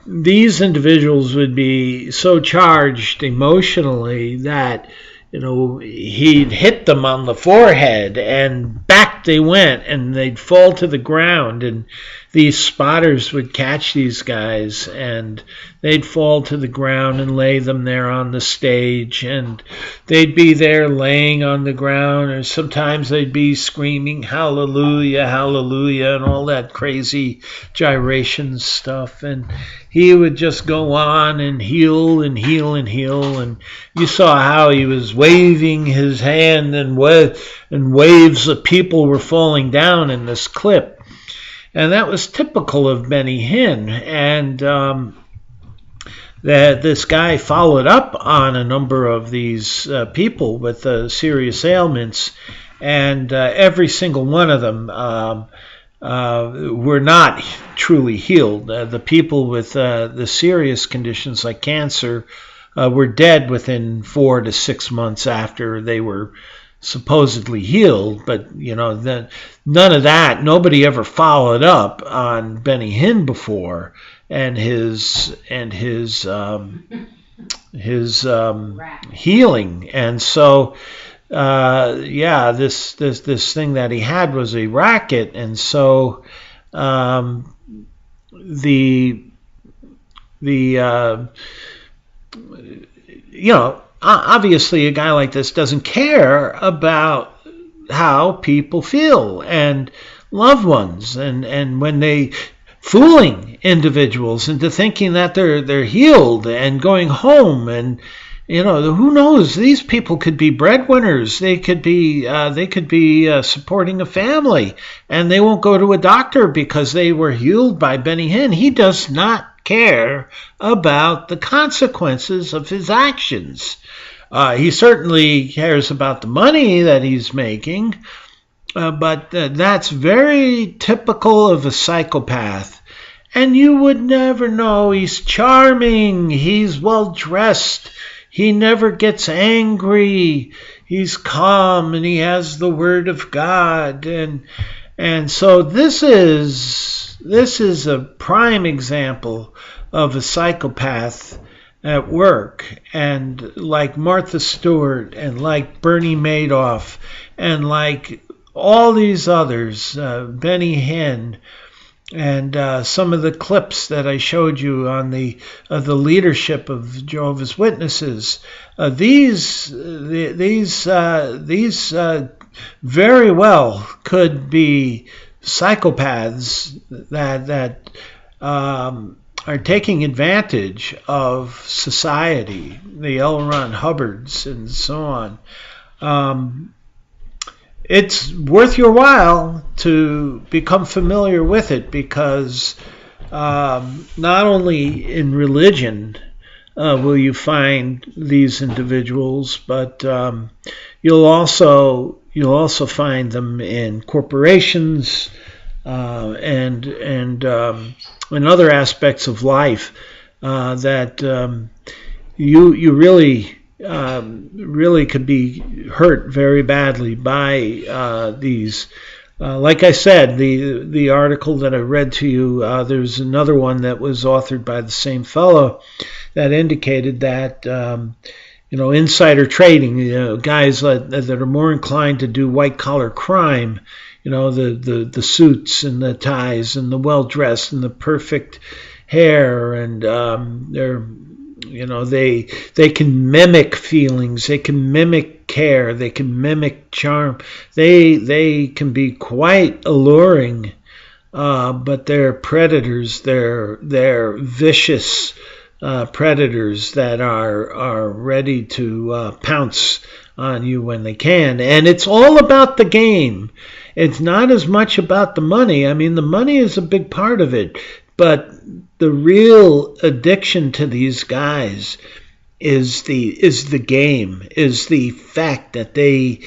these individuals would be so charged emotionally that he'd hit them on the forehead and back they went, and they'd fall to the ground, and these spotters would catch these guys, and they'd fall to the ground and lay them there on the stage, and they'd be there laying on the ground, or sometimes they'd be screaming hallelujah, hallelujah, and all that crazy gyration stuff. And he would just go on and heal and heal and heal, and you saw how he was waving his hand, and waves of people were falling down in this clip. And that was typical of Benny Hinn. And that this guy followed up on a number of these people with serious ailments, and every single one of them were not truly healed. The people with the serious conditions like cancer were dead within 4 to 6 months after they were supposedly healed. But none of that. Nobody ever followed up on Benny Hinn before and his healing. And so this thing that he had was a racket. And so obviously a guy like this doesn't care about how people feel and loved ones, and when they fooling individuals into thinking that they're healed and going home. And who knows, these people could be breadwinners, they could be supporting a family, and they won't go to a doctor because they were healed by Benny Hinn. He does not care about the consequences of his actions. He certainly cares about the money that he's making, but that's very typical of a psychopath. And you would never know. He's charming, he's well dressed, he never gets angry, he's calm, and he has the Word of God. And so this is a prime example of a psychopath at work. And like Martha Stewart, and like Bernie Madoff, and like all these others, Benny Hinn, and some of the clips that I showed you on the leadership of Jehovah's Witnesses, these very well could be psychopaths that are taking advantage of society, the L.Ron Hubbards and so on. It's worth your while to become familiar with it, because not only in religion will you find these individuals, but you'll also find them in corporations and in other aspects of life that you really could be hurt very badly by these. Like I said, the article that I read to you, there's another one that was authored by the same fellow that indicated that insider trading, guys that are more inclined to do white collar crime, the suits and the ties and the well dressed and the perfect hair, and they can mimic feelings, they can mimic care, they can mimic charm, they can be quite alluring, but they're predators, they're vicious predators that are ready to pounce on you when they can. And it's all about the game. It's not as much about the money. I mean, the money is a big part of it, but the real addiction to these guys is the game, is the fact that they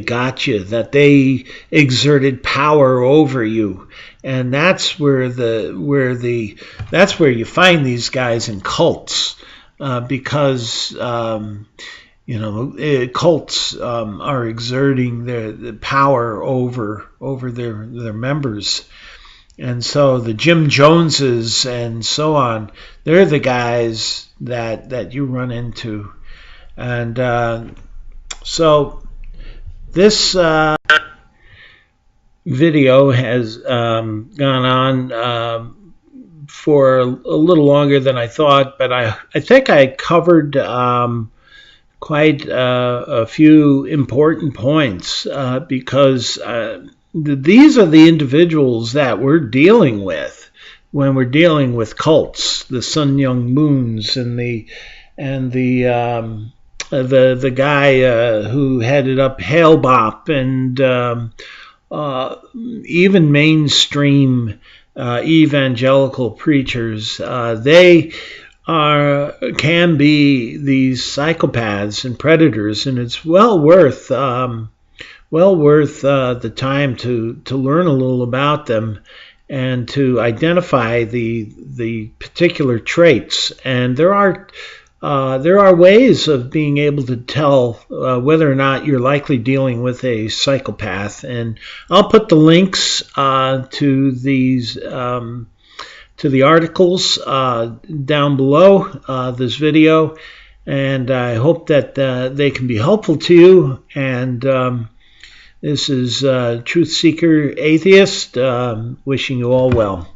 got you, that they exerted power over you. And that's where you find these guys in cults, because cults are exerting the power over their members. And so the Jim Joneses and so on, they're the guys that you run into. And so this video has gone on for a little longer than I thought, but I think I covered quite a few important points because these are the individuals that we're dealing with when we're dealing with cults, the Sun Myung Moons and the guy who headed up Hale Bop and even mainstream evangelical preachers. They can be these psychopaths and predators, and it's well worth the time to learn a little about them and to identify the particular traits. And there are ways of being able to tell whether or not you're likely dealing with a psychopath. And I'll put the links to these to the articles down below this video, and I hope that they can be helpful to you. And this is Truth Seeker Atheist wishing you all well.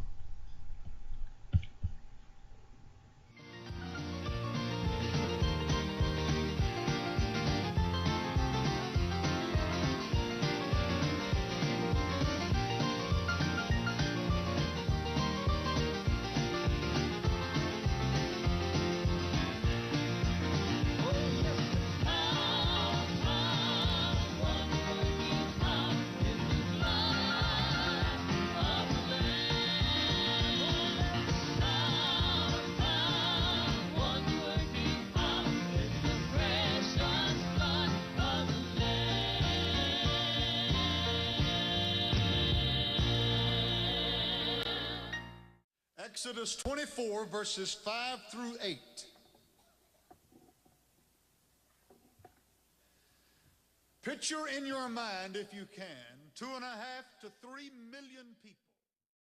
Exodus 24, verses 5 through 8. Picture in your mind, if you can, 2.5 to 3 million people